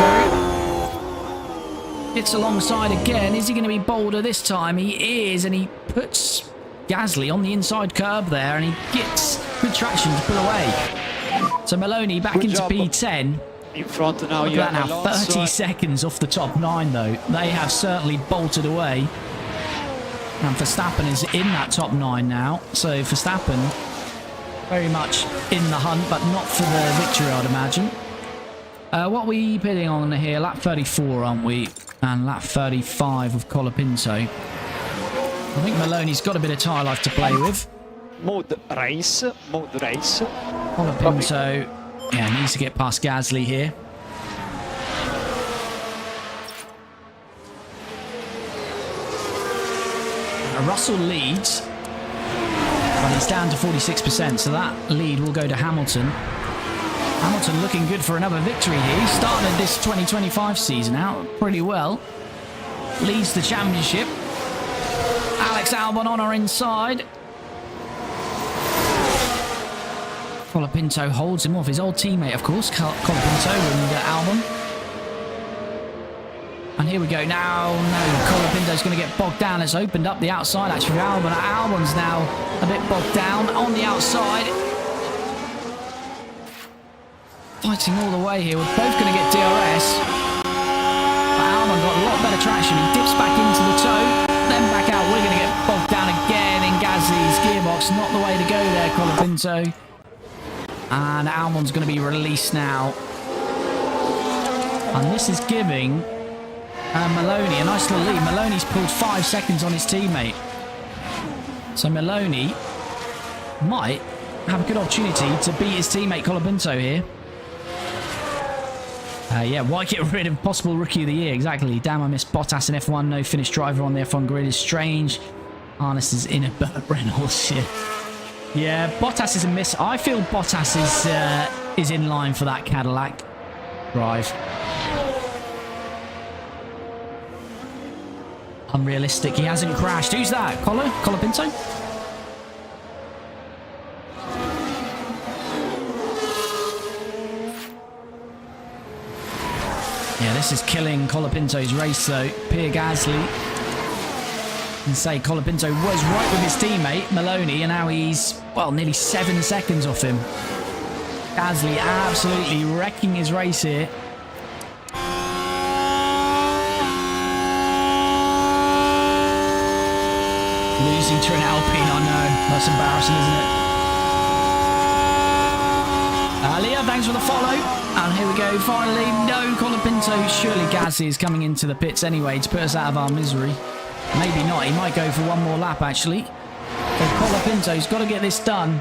ago. Gets alongside again. Is he going to be bolder this time? He is, and he puts Gasly on the inside curb there, and he gets good traction to pull away. So Maloney back Good into job. P10. In front now, Look you at that have now, Alonso. 30 seconds off the top 9 though. They have certainly bolted away. And Verstappen is in that top 9 now. So Verstappen very much in the hunt, but not for the victory, I'd imagine. What are we pitting on here? Lap 34, aren't we? And lap 35 of Colapinto. I think Maloney's got a bit of tyre life to play with. Mode race. Colapinto, yeah, needs to get past Gasly here. Russell leads, but he's down to 46%, so that lead will go to Hamilton. Hamilton looking good for another victory here. He started this 2025 season out pretty well. Leads the championship. Alex Albon on our inside. Colapinto holds him off. His old teammate, of course, Colapinto and Albon. And here we go now. No, Colapinto's going to get bogged down. It's opened up the outside actually for Albon. Albon's now a bit bogged down on the outside. Fighting all the way here. We're both going to get DRS. But Albon got a lot better traction. He dips back into the toe, then back out. We're going to get bogged down again in Gasly's gearbox. Not the way to go there, Colapinto. And Albon's going to be released now. And this is giving Maloney a nice little lead. Maloney's pulled 5 seconds on his teammate. So Maloney might have a good opportunity to beat his teammate Colapinto here. Yeah, why get rid of possible Rookie of the Year? Exactly. Damn, I missed Bottas in F1. No finished driver on the F1 grid is strange. Harness is in a Burt Reynolds shit. Yeah, Bottas is a miss. I feel Bottas is in line for that Cadillac drive. Unrealistic. He hasn't crashed. Who's that? Colapinto? Yeah, this is killing Colapinto's race though. Pierre Gasly. And say Colapinto was right with his teammate, Maloney, and now he's, well, nearly 7 seconds off him. Gasly absolutely wrecking his race here. Losing to an Alpine, I know. That's embarrassing, isn't it? Leah, thanks for the follow. And here we go, finally. No, Colapinto. Surely Gasly is coming into the pits anyway to put us out of our misery. Maybe not. He might go for one more lap, actually. So Colapinto's got to get this done.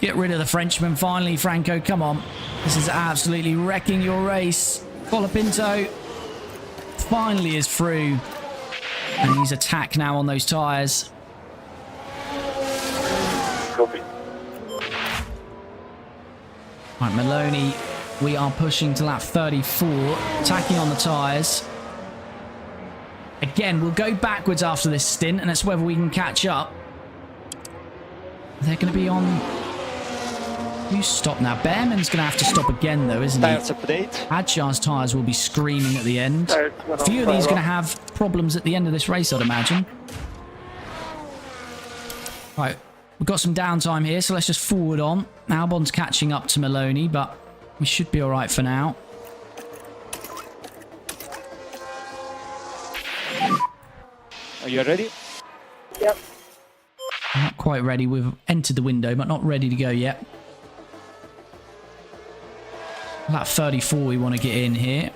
Get rid of the Frenchman finally, Franco. Come on. This is absolutely wrecking your race. Colapinto finally is through. And he's attack now on those tyres. Copy. Right, Maloney, we are pushing to lap 34. Attacking on the tyres. Again, we'll go backwards after this stint, and it's whether we can catch up. They're going to be on... You stop now. Behrman's going to have to stop again, though, isn't he? Tires update. Adjar's tyres will be screaming at the end. A few of these are going to have problems at the end of this race, I'd imagine. Right, we've got some downtime here, so let's just forward on. Albon's catching up to Maloney, but we should be all right for now. Are you ready? Yep. Not quite ready. We've entered the window, but not ready to go yet. Lap 34 we want to get in here.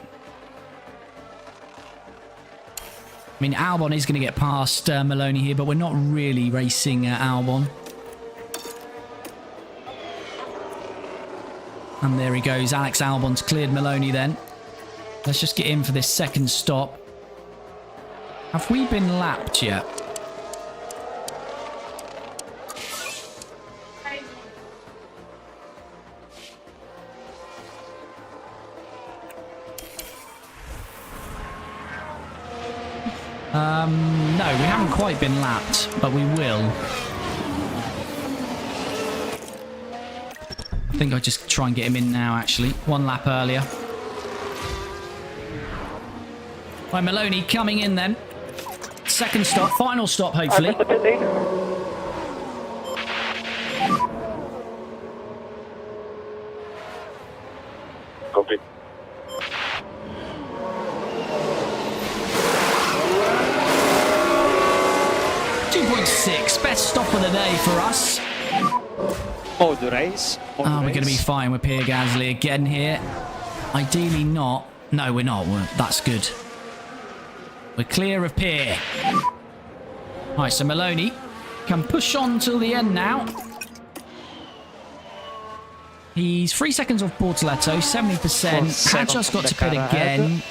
I mean, Albon is going to get past Maloney here, but we're not really racing Albon. And there he goes. Alex Albon's cleared Maloney then. Let's just get in for this second stop. Have we been lapped yet? No, we haven't quite been lapped, but we will. I think I'll just try and get him in now, actually. One lap earlier. Right, Maloney coming in then. Second stop, final stop, hopefully. Copy. Best stop of the day for us. Oh, the race. We're going to be fine with Pierre Gasly again here. Ideally not. No, we're not. That's good. We're clear of Pierre. Right, so Maloney can push on till the end now. He's 3 seconds off Bortoletto, 70%. Had just got to pit again.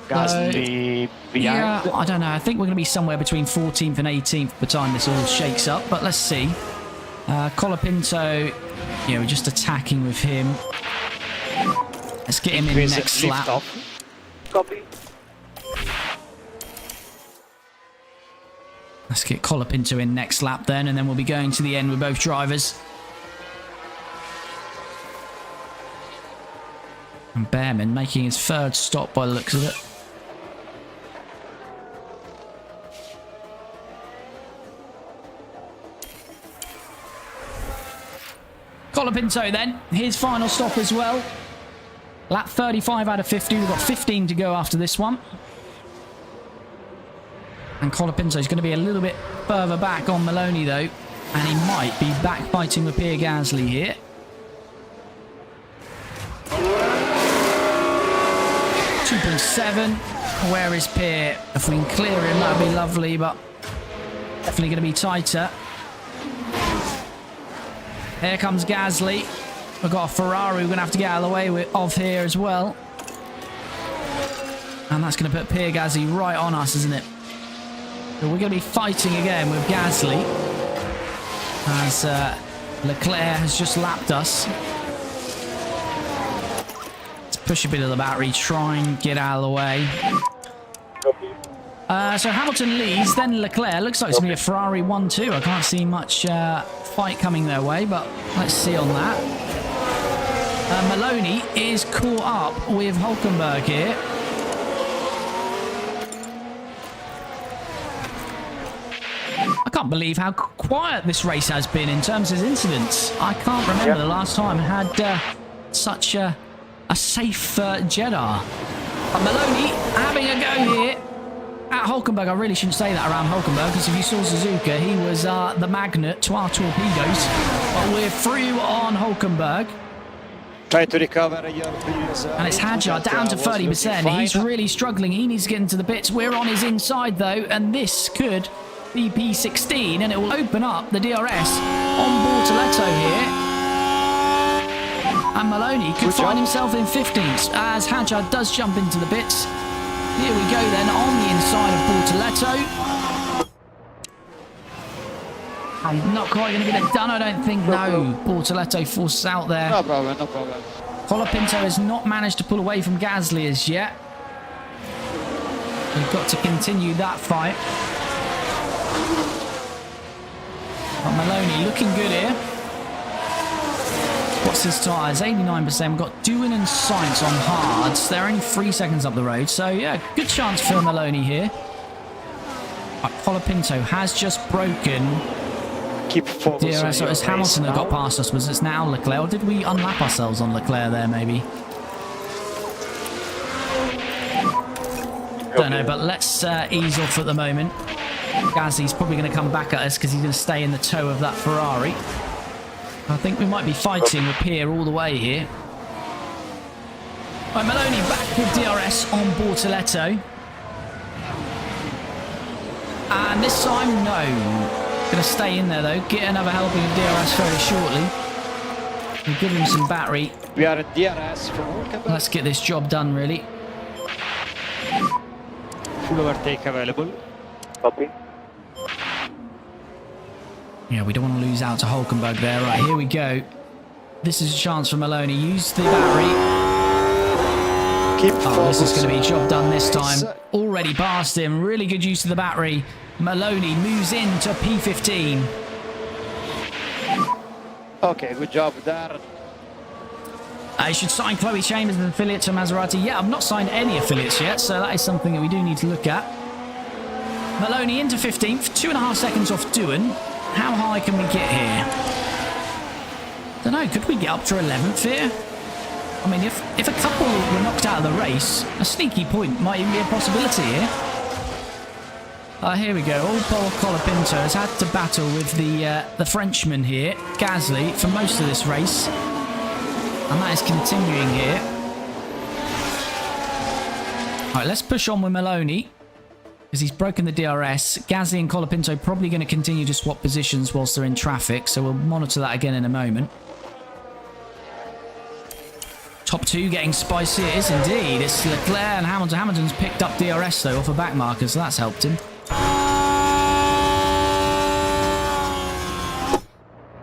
Gasly behind. Yeah, I don't know. I think we're going to be somewhere between 14th and 18th by the time this all shakes up. But let's see. Colapinto, yeah, we're just attacking with him. Let's get him in the next lap. Copy. Let's get Colapinto in next lap then, and then we'll be going to the end with both drivers. And Behrman making his third stop by the looks of it. Colapinto then, his final stop as well. Lap 35 out of 50. We've got 15 to go after this one. And Colapinto is going to be a little bit further back on Maloney though. And he might be backbiting with Pierre Gasly here. .7. Where is Pierre? If we can clear him, that would be lovely, but definitely going to be tighter. Here comes Gasly. We've got a Ferrari we're going to have to get out of the way of here as well. And that's going to put Pierre Gasly right on us, isn't it? So we're going to be fighting again with Gasly. As Leclerc has just lapped us. Let's push a bit of the battery, try and get out of the way. So Hamilton leads, then Leclerc. Looks like it's going to be a Ferrari 1-2. I can't see much fight coming their way, but let's see on that. Maloney is caught up with Hulkenberg here. I can't believe how quiet this race has been in terms of incidents. I can't remember the last time I had such a safe Jeddah. Maloney having a go here at Hulkenberg. I really shouldn't say that around Hulkenberg, because if you saw Suzuka, he was the magnet to our torpedoes. But we're through on Hulkenberg. Try to recover your previous, and it's Hadjar down to 30%. He's really struggling. He needs to get into the pits. We're on his inside though, and this could be P16, and it will open up the DRS on Bortoletto here. And Maloney could find himself in 15th as Hadjar does jump into the pits. Here we go then on the inside of Bortoletto. I'm not quite going to get it done, I don't think. No, Bortoletto forces out there. No problem, no problem. Colapinto has not managed to pull away from Gasly as yet. We've got to continue that fight. But Maloney looking good here. What's his tyres? 89%. We've got Doohan and Sainz on hards. They're only 3 seconds up the road. So, yeah, good chance for Maloney here. But Colapinto has just broken Keep focusing. DRS. So it's Hamilton that got past us. Was it now Leclerc? Or did we unlap ourselves on Leclerc there, maybe? Don't know, but let's ease off at the moment. Gasly's probably going to come back at us because he's going to stay in the toe of that Ferrari. I think we might be fighting with Pierre all the way here. Right, Maloney back with DRS on Bortoletto. And this time, no. Going to stay in there though. Get another helping of DRS very shortly. We'll give him some battery. We are at DRS from Hulkenberg. Let's get this job done, really. full overtake available. Copy. Yeah, we don't want to lose out to Hulkenberg there. Right, here we go. This is a chance for Maloney. Use the battery. Keep Oh, this is focus. going to be a job done this time. Already past him. Really good use of the battery. Maloney moves into P15. Okay, good job there. I should sign Chloe Chambers as an affiliate to Maserati. Yeah, I've not signed any affiliates yet, so that is something that we do need to look at. Maloney into 15th, 2.5 seconds off Doohan. How high can we get here? Don't know, could we get up to 11th here? I mean, if a couple were knocked out of the race, a sneaky point might even be a possibility here. Here we go. All Paul Colapinto has had to battle with the Frenchman here, Gasly, for most of this race. And that is continuing here. Alright, let's push on with Maloney. Because he's broken the DRS. Gasly and Colapinto probably going to continue to swap positions whilst they're in traffic. So we'll monitor that again in a moment. Top two getting spicy. It is indeed. It's Leclerc and Hamilton. Hamilton's picked up DRS though off a back marker, so that's helped him.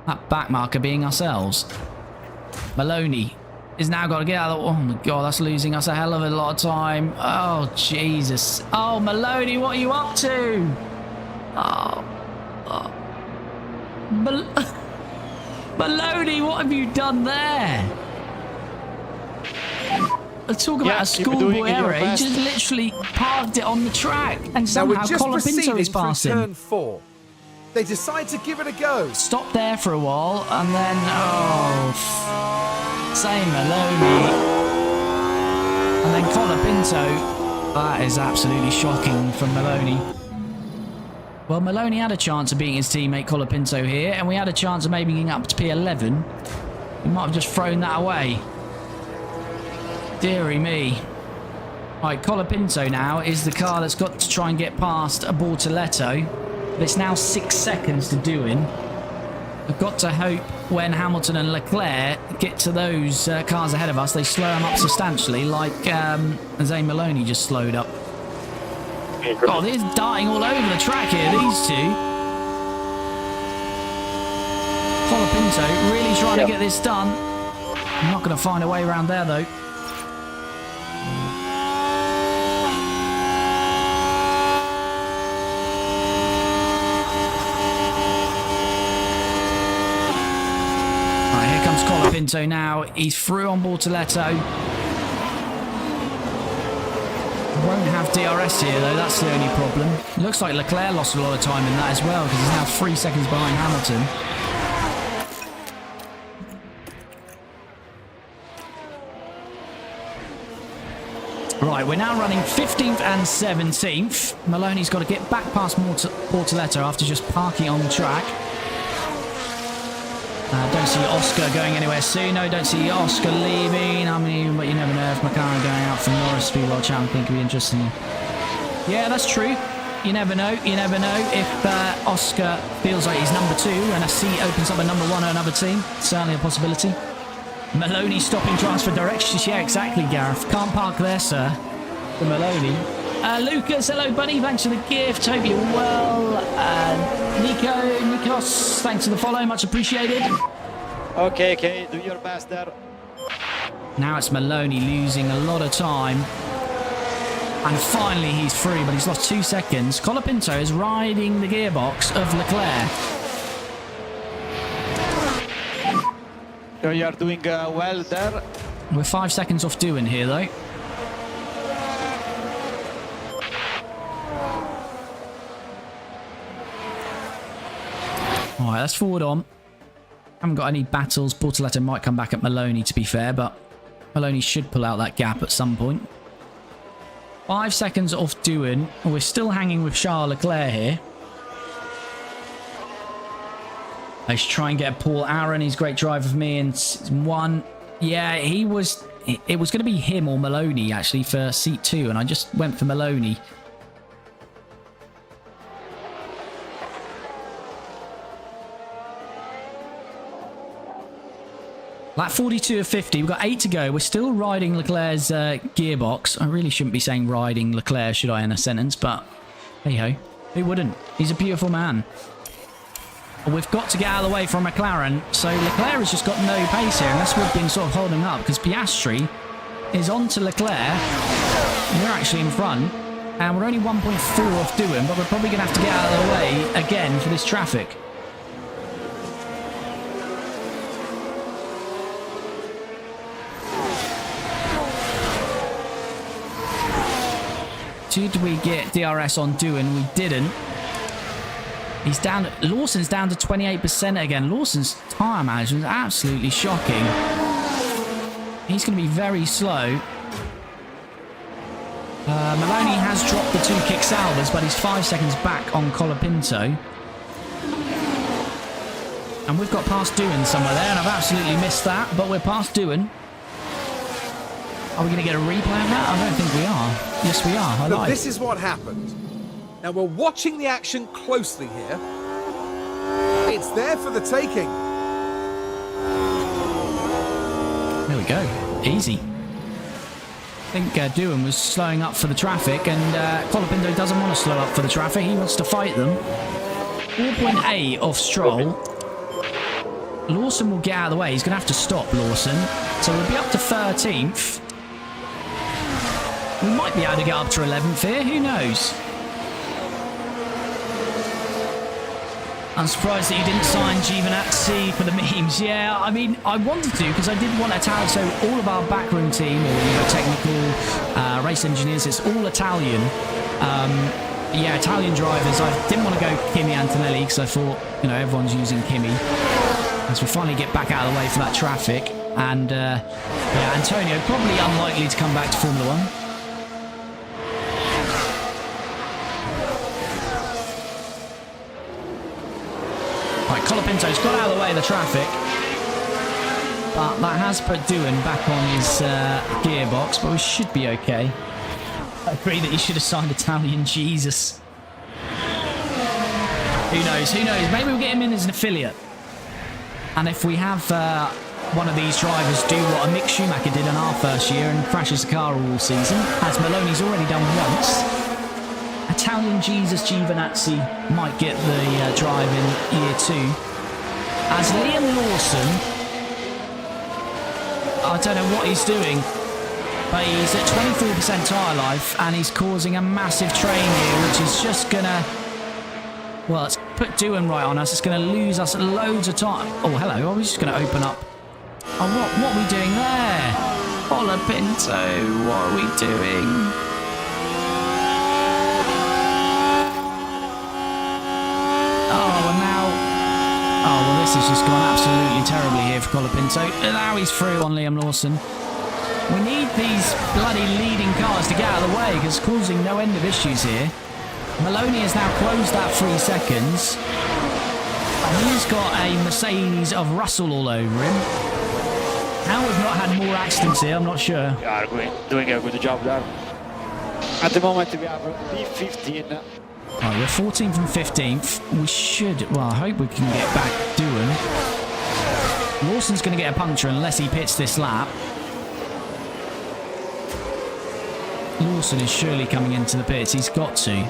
That back marker being ourselves. Maloney is now got to get out of the... Oh my god, that's losing us a hell of a lot of time. Oh, Jesus. Oh, Maloney, what are you up to? Maloney, what have you done there? Talk about a schoolboy error. He just literally parked it on the track. And Now somehow we're just Colapinto proceeding is through passing. turn 4. They decide to give it a go. Stop there for a while and then... Oh... Same Maloney. And then Colapinto. That is absolutely shocking from Maloney. Well, Maloney had a chance of beating his teammate Colapinto here, and we had a chance of maybe getting up to P11. We might have just thrown that away. Deary me. Right, Colapinto now is the car that's got to try and get past a Bortoletto. But it's now 6 seconds to Doohan. I've got to hope when Hamilton and Leclerc get to those cars ahead of us, they slow them up substantially, like Zane Maloney just slowed up. Oh, they're darting all over the track here, these two. Colapinto really trying to get this done. I'm not going to find a way around there, though. Colapinto now. He's through on Bortoletto. Won't have DRS here though, that's the only problem. Looks like Leclerc lost a lot of time in that as well because he's now 3 seconds behind Hamilton. Right, we're now running 15th and 17th. Maloney's got to get back past Bortoletto after just parking on the track. Don't see Oscar going anywhere soon. No, don't see Oscar leaving. I mean, but you never know if McLaren going out from Norris Speed World Champ. I think it'd be interesting. Yeah, that's true. You never know. You never know if Oscar feels like he's number 2 and a seat opens up a number 1 at another team. Certainly a possibility. Maloney stopping transfer directions. Yeah, exactly, Gareth. Can't park there, sir. For Maloney. Lucas, hello, buddy. Thanks for the gift. Hope you're well. Nikos, thanks for the follow. Much appreciated. Okay, do your best there. Now it's Maloney losing a lot of time. And finally he's free, but he's lost 2 seconds. Colapinto is riding the gearbox of Leclerc. So you are doing well there. We're 5 seconds off Doohan here, though. Alright, let's forward on. Haven't got any battles. Bortoletto might come back at Maloney, to be fair, but Maloney should pull out that gap at some point. 5 seconds off Doohan. We're still hanging with Charles Leclerc here. I should try and get Paul Aaron. He's a great driver for me in 1. Yeah, he was... It was going to be him or Maloney, actually, for seat 2, and I just went for Maloney. That 42 of 50. We've got 8 to go. We're still riding Leclerc's gearbox. I really shouldn't be saying riding Leclerc, should I, in a sentence? But hey ho, who wouldn't? He's a beautiful man. We've got to get out of the way from McLaren. So Leclerc has just got no pace here, and that's what's been sort of holding up, because Piastri is on to Leclerc. We're actually in front, and we're only 1.4 off doing, but we're probably going to have to get out of the way again for this traffic. Did we get DRS on doing? We didn't. He's down. Lawson's down to 28% again. Lawson's tyre management is absolutely shocking. He's going to be very slow. Maloney has dropped the 2 kick salvers, but he's 5 seconds back on Colapinto. And we've got past Doohan somewhere there, and I've absolutely missed that, but we're past Doohan. Are we going to get a replay of that? I don't think we are. Yes, we are. I Look, lied. this is what happened. Now, we're watching the action closely here. It's there for the taking. There we go. Easy. I think Doohan was slowing up for the traffic, and Colapinto doesn't want to slow up for the traffic. He wants to fight them. 4.8 off Stroll. Lawson will get out of the way. He's going to have to stop Lawson. So we'll be up to 13th. We might be able to get up to 11th here. Who knows? I'm surprised that you didn't sign Giovinazzi for the memes. Yeah, I mean, I wanted to, because I did want Italian. So all of our backroom team, or technical race engineers, it's all Italian. Yeah, Italian drivers. I didn't want to go Kimi Antonelli, because I thought, everyone's using Kimi. As we finally get back out of the way for that traffic. And yeah, Antonio probably unlikely to come back to Formula 1. Right, Colapinto's got out of the way of the traffic, but that has put Doohan back on his gearbox, but we should be okay. I agree that he should have signed Italian Jesus. Who knows? Who knows? Maybe we'll get him in as an affiliate. And if we have one of these drivers do what a Mick Schumacher did in our first year and crashes the car all season, as Maloney's already done once, Italian Jesus Giovinazzi might get the drive in year 2. As Liam Lawson, I don't know what he's doing, but he's at 24% tyre life and he's causing a massive train here, which is just going to, well, it's put Doohan right on us. It's going to lose us loads of time. Oh, hello. I was just going to open up. Oh, what are we doing there? Colapinto, what are we doing? This has just gone absolutely terribly here for Colapinto. And now he's through on Liam Lawson. We need these bloody leading cars to get out of the way, because it's causing no end of issues here. Maloney has now closed that 3 seconds. And he's got a Mercedes of Russell all over him. How we've not had more accidents here, I'm not sure. We are doing a good job there. At the moment, we have P15. Right, we're 14th and 15th. We should, well, I hope we can get back Doohan. Lawson's going to get a puncture unless he pits this lap. Lawson is surely coming into the pits. He's got to.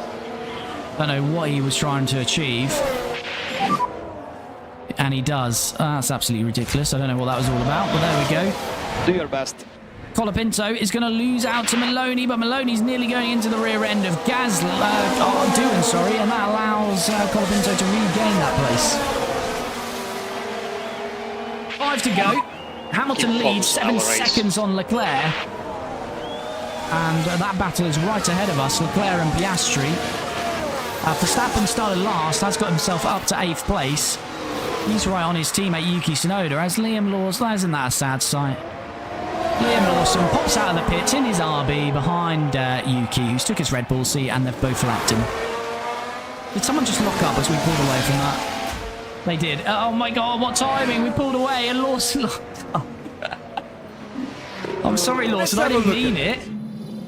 Don't know what he was trying to achieve. And he does. That's absolutely ridiculous. I don't know what that was all about, but there we go. Do your best. Colapinto is going to lose out to Maloney, but Maloney's nearly going into the rear end of Doohan, sorry, and that allows Colapinto to regain that place. 5 to go. Hamilton leads 7 seconds on Leclerc. And that battle is right ahead of us, Leclerc and Piastri. Verstappen started last, has got himself up to 8th place. He's right on his teammate Yuki Tsunoda, as Liam Lawson, isn't that a sad sight? Liam Lawson pops out of the pits in his RB behind Yuki, who's took his Red Bull seat, and they've both lapped him. Did someone just lock up as we pulled away from that? They did. Oh my god, what timing! We pulled away and Lawson locked up. I'm sorry, Lawson, I didn't mean it.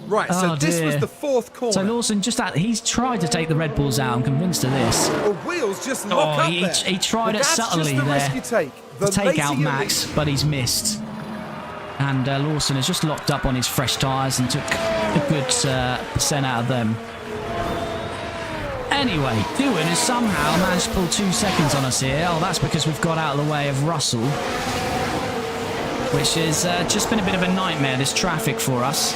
Right, so this was the 4th corner. So Lawson he's tried to take the Red Bulls out. I'm convinced of this. The wheels just lock up there. He tried it subtly there. That's just the risk you take. The to take out later you Max, but he's missed. And Lawson has just locked up on his fresh tyres and took a good percent out of them. Anyway, Dewan has somehow managed to pull 2 seconds on us here. Oh, that's because we've got out of the way of Russell, which has just been a bit of a nightmare, this traffic for us.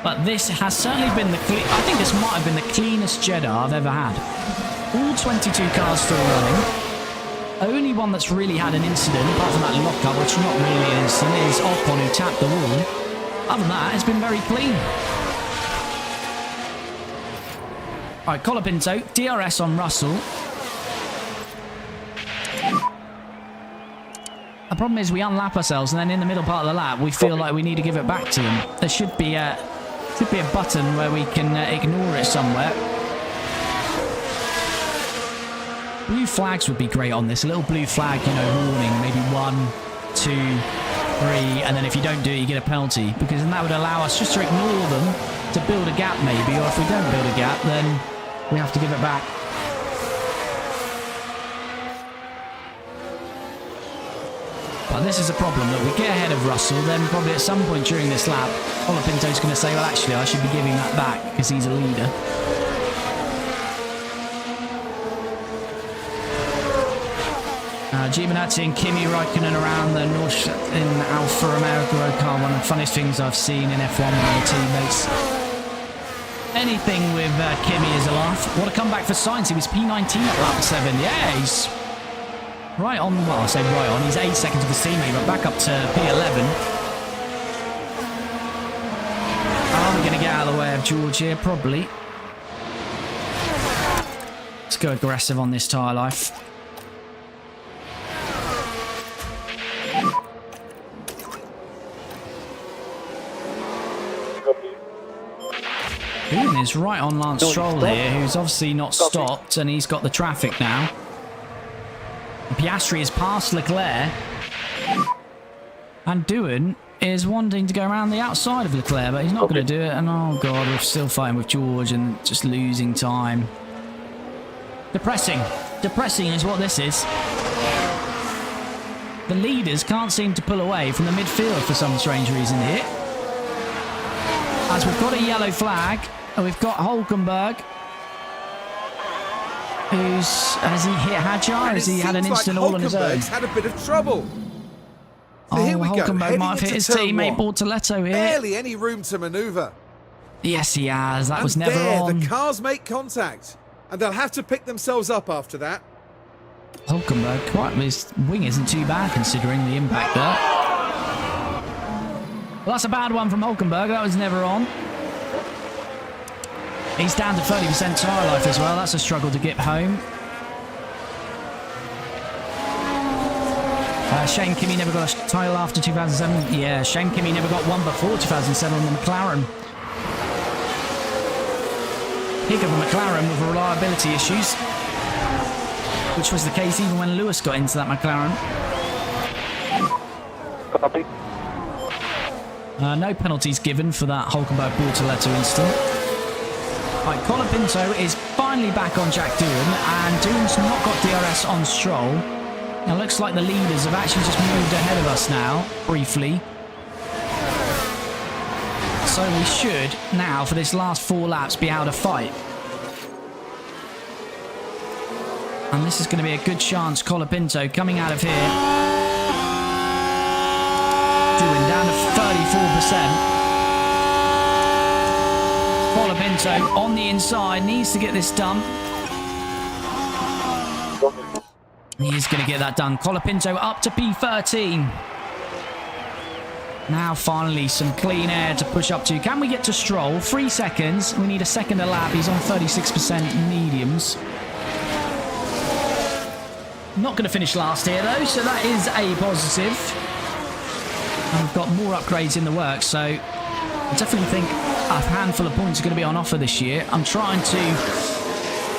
But this has certainly been I think this might have been the cleanest Jeddah I've ever had. All 22 cars still running. Only one that's really had an incident, apart from that lockup, which not really an incident, is Ocon, who tapped the wall. Other than that, it's been very clean. Alright, Colapinto, DRS on Russell. The problem is we unlap ourselves, and then in the middle part of the lap, we feel like we need to give it back to them. There should be a button where we can ignore it somewhere. Blue flags would be great on this. A little blue flag, you know, warning. Maybe 1, 2, 3, and then if you don't do it, you get a penalty. Because then that would allow us just to ignore them, to build a gap maybe. Or if we don't build a gap, then we have to give it back. But this is a problem, that we get ahead of Russell, then probably at some point during this lap, Colapinto's going to say, well, actually, I should be giving that back because he's a leader. Giovinazzi and Kimi Raikkonen around the North in Alfa Romeo Group car. One of the funniest things I've seen in F1 with their teammates. Anything with Kimi is a laugh. What a comeback for Sainz. He was P19 at lap 7. Yeah, he's right on. Well, I say right on. He's 8 seconds of his teammate, but back up to P11. Are we going to get out of the way of George here? Probably. Let's go aggressive on this tyre life. Ewan is right on Lance Stroll here, who's obviously not stopped, and he's got the traffic now. Piastri is past Leclerc, and Dewan is wanting to go around the outside of Leclerc, but he's not going to do it. And oh god, we're still fighting with George and just losing time. Depressing. Depressing is what this is. The leaders can't seem to pull away from the midfield for some strange reason here. As we've got a yellow flag, and we've got Hulkenberg, has he hit Hadjar? Has he had an incident all on his own? Had a bit of trouble. So oh, here we Hulkenberg go, might have hit his teammate Bortoletto here. Barely any room to manoeuvre. Yes, he has. That And was never there, on. the cars make contact, and they'll have to pick themselves up after that. Hulkenberg, quite, his wing isn't too bad considering the impact there. Well, that's a bad one from Hulkenberg. That was never on. He's down to 30% tyre life as well. That's a struggle to get home. Shane Kimi never got a title after 2007. Yeah, Shane Kimi never got one before 2007 on the McLaren. Pick of a McLaren with reliability issues, which was the case even when Lewis got into that McLaren. Copy. No penalties given for that Hulkenberg-Bortoletto incident. Right, Colapinto is finally back on Jack Doohan, and Doohan's not got DRS on Stroll. Now, looks like the leaders have actually just moved ahead of us now, briefly. So we should now, for this last 4 laps, be able to fight. And this is going to be a good chance. Colapinto coming out of here. Doohan down to 34%. Colapinto on the inside, needs to get this done. He's going to get that done. Colapinto up to P13. Now finally some clean air to push up to. Can we get to Stroll? 3 seconds. We need a second a lap. He's on 36% mediums. Not going to finish last here though, so that is a positive. And we've got more upgrades in the works, so I definitely think a handful of points are going to be on offer this year. I'm trying to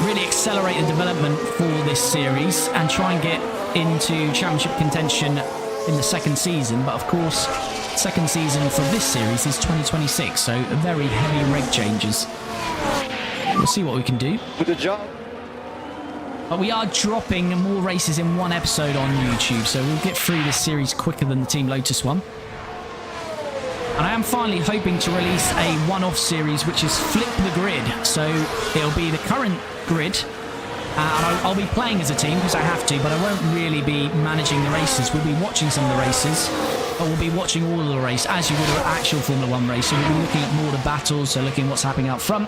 really accelerate the development for this series and try and get into championship contention in the second season. But of course, second season for this series is 2026, so very heavy reg changes. We'll see what we can do. Good job. But we are dropping more races in one episode on YouTube, so we'll get through this series quicker than the Team Lotus one. And I am finally hoping to release a one-off series, which is Flip the Grid. So it'll be the current grid, and I'll be playing as a team because I have to, but I won't really be managing the races. We'll be watching some of the races, but we'll be watching all of the race as you would an actual Formula 1 race. So we'll be looking at more the battles, so looking at what's happening up front.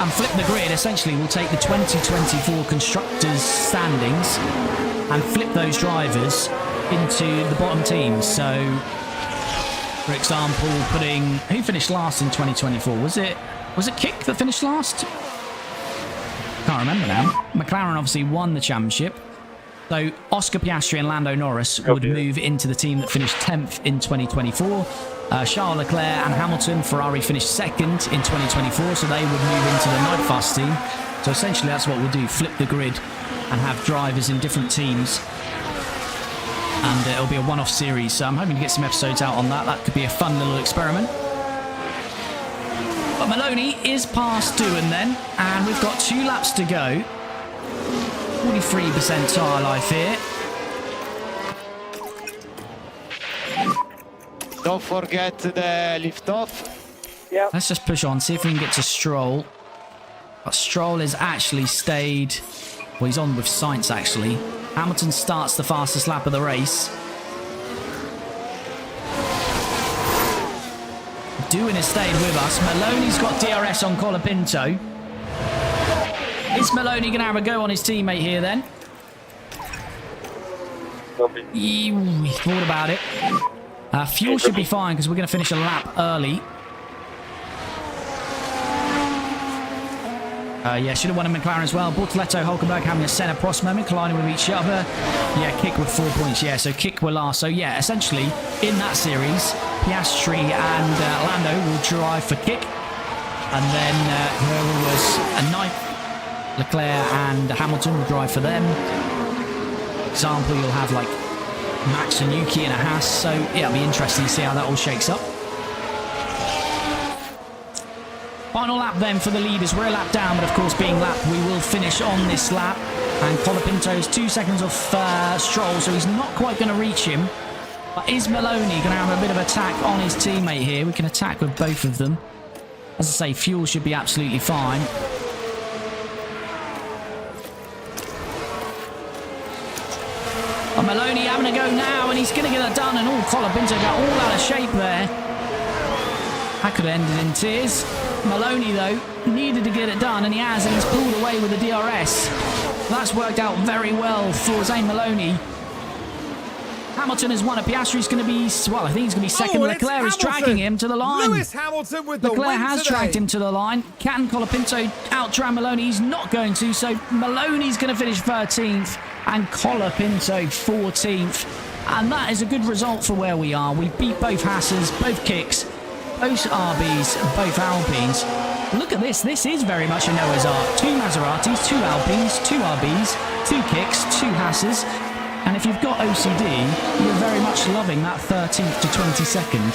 And Flip the Grid, essentially, will take the 2024 Constructors standings and flip those drivers into the bottom teams. So, for example, who finished last in 2024? Was it Kick that finished last? Can't remember now. McLaren obviously won the championship. So Oscar Piastri and Lando Norris would move into the team that finished 10th in 2024. Charles Leclerc and Hamilton, Ferrari finished 2nd in 2024, so they would move into the Night Fast team. So essentially that's what we'll do, flip the grid and have drivers in different teams. And it'll be a one-off series, so I'm hoping to get some episodes out on that. That could be a fun little experiment. But Maloney is past doing then, and we've got 2 laps to go. 43% tyre life here. Don't forget the lift off. Yeah. Let's just push on, see if we can get to Stroll. But Stroll has actually stayed... Well, he's on with Sainz, actually. Hamilton starts the fastest lap of the race. Doohan has stayed with us. Maloney's got DRS on Colapinto. Is Maloney going to have a go on his teammate here then? Copy. He thought about it. Fuel should be fine because we're going to finish a lap early. Yeah, should have won a McLaren as well. Bortoleto, Hulkenberg having a Senna Prost moment, colliding with each other. Yeah, Kick with 4 points. Yeah, so Kick were last. So yeah, essentially in that series, Piastri and Lando will drive for Kick. And then whoever was a 9th, Leclerc and Hamilton will drive for them. For example, you'll have like Max and Yuki in a Haas. So yeah, it'll be interesting to see how that all shakes up. Final lap then for the leaders. We're a lap down, but of course being lapped, we will finish on this lap. And Colapinto's 2 seconds off Stroll, so he's not quite going to reach him. But is Maloney going to have a bit of attack on his teammate here? We can attack with both of them. As I say, fuel should be absolutely fine. But Maloney having a go now, and he's going to get it done. And Colapinto got all out of shape there. That could have ended in tears. Maloney, though, needed to get it done, and he has, and he's pulled away with the DRS. That's worked out very well for Zane Maloney. Hamilton has won it. Piastri's going to be, well, I think he's going to be second. Leclerc is dragging him to the line. Lewis Hamilton with the Leclerc win has today. dragged him to the line. Can Colapinto out-drown Maloney? He's not going to, so Maloney's going to finish 13th, and Colapinto 14th. And that is a good result for where we are. We beat both Haas's, both Kicks, both RBs, both Alpines. Look at this. This is very much a Noah's Ark. 2 Maseratis, 2 Alpines, 2 RBs, 2 Kicks, 2 Haas's. And if you've got OCD, you're very much loving that 13th to 22nd.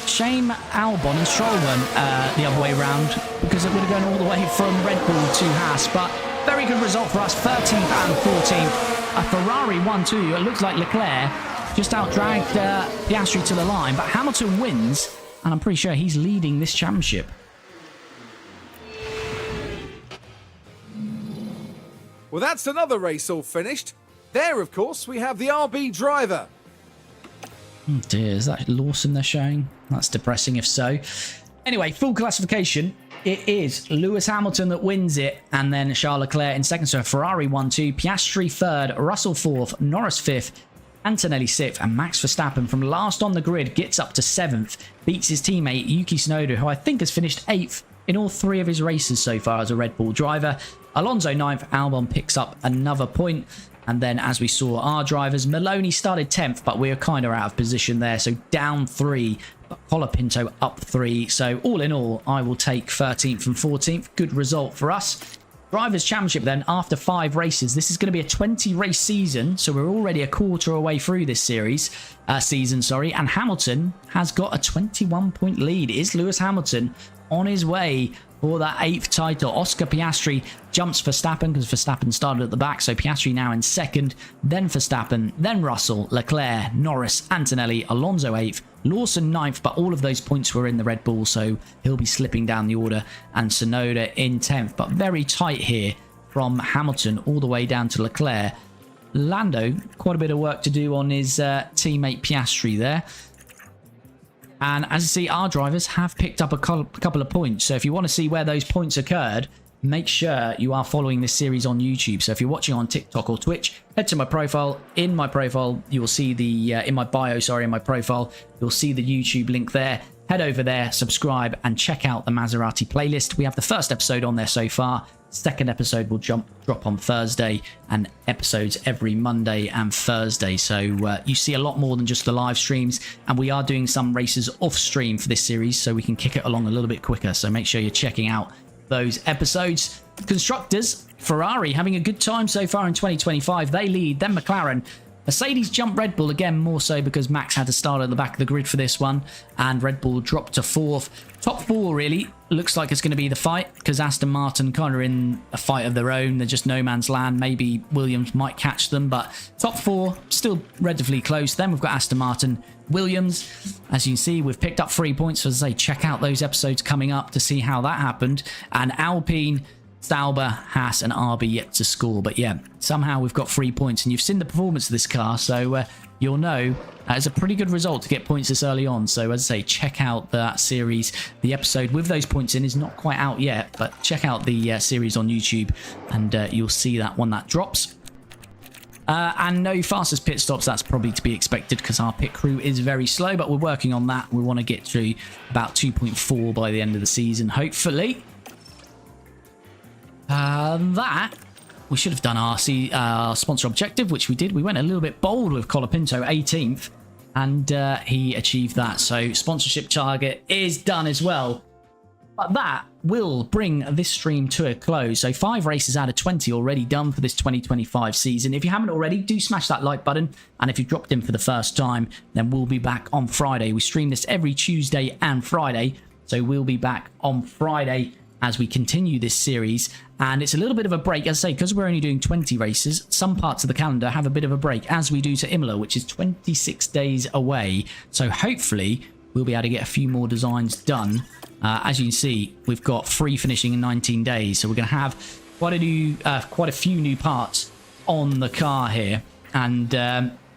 Shame Albon and Stroll weren't the other way round, because it would have gone all the way from Red Bull to Haas. But very good result for us, 13th and 14th. A Ferrari 1-2. It looks like Leclerc just out-dragged Piastri to the line, but Hamilton wins, and I'm pretty sure he's leading this championship. Well, that's another race all finished. There, of course, we have the RB driver. Oh dear, is that Lawson they're showing? That's depressing if so. Anyway, full classification. It is Lewis Hamilton that wins it, and then Charles Leclerc in second. So Ferrari 1-2, Piastri 3rd, Russell 4th, Norris 5th, Antonelli 6th, and Max Verstappen from last on the grid gets up to 7th, beats his teammate Yuki Tsunoda, who I think has finished 8th in all 3 of his races so far as a Red Bull driver. Alonso 9th, Albon picks up another point. And then, as we saw, our drivers, Maloney started 10th, but we were kind of out of position there. So down 3, but Colapinto up 3. So all in all, I will take 13th and 14th. Good result for us. Drivers' Championship then, after 5 races. This is going to be a 20-race season. So we're already a quarter away through this season. And Hamilton has got a 21-point lead. Is Lewis Hamilton on his way for that 8th title. Oscar Piastri jumps Verstappen because Verstappen started at the back. So Piastri now in 2nd, then Verstappen, then Russell, Leclerc, Norris, Antonelli, Alonso 8th, Lawson 9th, but all of those points were in the Red Bull, so he'll be slipping down the order, and Tsunoda in 10th. But very tight here from Hamilton all the way down to Leclerc. Lando, quite a bit of work to do on his teammate Piastri there. And as you see, our drivers have picked up a couple of points. So if you want to see where those points occurred, make sure you are following this series on YouTube. So if you're watching on TikTok or Twitch, head to my profile. In my profile, you will see the, in my bio, sorry, in my profile, you'll see the YouTube link there. Head over there, subscribe, and check out the Maserati playlist. We have the first episode on there so far. Second episode will drop on Thursday, and episodes every Monday and Thursday. So you see a lot more than just the live streams, and we are doing some races off stream for this series so we can kick it along a little bit quicker. So make sure you're checking out those episodes. Constructors, Ferrari having a good time so far in 2025. They lead, then McLaren. Mercedes jumped Red Bull again, more so because Max had to start at the back of the grid for this one, and Red Bull dropped to 4th. Top 4 really looks like it's going to be the fight, because Aston Martin kind of in a fight of their own. They're just no man's land. Maybe Williams might catch them, but top 4 still relatively close. Then we've got Aston Martin, Williams. As you can see, we've picked up 3 points. So as I say, check out those episodes coming up to see how that happened. And Alpine, Sauber, Haas, and RB yet to score. But yeah, somehow we've got 3 points, and you've seen the performance of this car, so you'll know it's a pretty good result to get points this early on. So as I say, check out that series. The episode with those points in is not quite out yet, but check out the series on YouTube, and you'll see that one that drops. And no fastest pit stops. That's probably to be expected because our pit crew is very slow, but we're working on that. We want to get to about 2.4 by the end of the season, hopefully. That we should have done our sponsor objective, which we did. We went a little bit bold with Colapinto 18th, and he achieved that. So sponsorship target is done as well. But that will bring this stream to a close. So 5 races out of 20 already done for this 2025 season. If you haven't already, do smash that like button. And if you've dropped in for the first time, then we'll be back on Friday. We stream this every Tuesday and Friday. So we'll be back on Friday as we continue this series. And it's a little bit of a break, as I say, because we're only doing 20 races. Some parts of the calendar have a bit of a break, as we do to Imola, which is 26 days away. So hopefully we'll be able to get a few more designs done. As you can see, we've got 3 finishing in 19 days. So we're going to have quite a few new parts on the car here. And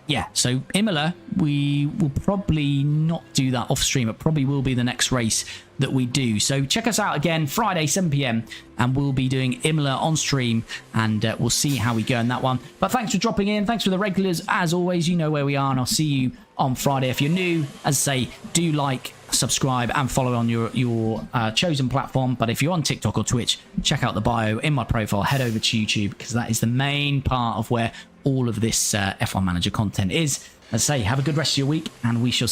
yeah, so Imola, we will probably not do that off stream. It probably will be the next race that we do. So check us out again Friday 7 p.m. and we'll be doing Imola on stream, and we'll see how we go in that one. But thanks for dropping in. Thanks for the regulars. As always, you know where we are, and I'll see you on Friday. If you're new, as I say, do like, subscribe, and follow on your chosen platform. But if you're on TikTok or Twitch, check out the bio in my profile. Head over to YouTube, because that is the main part of where all of this F1 Manager content is. As I say, have a good rest of your week, and we shall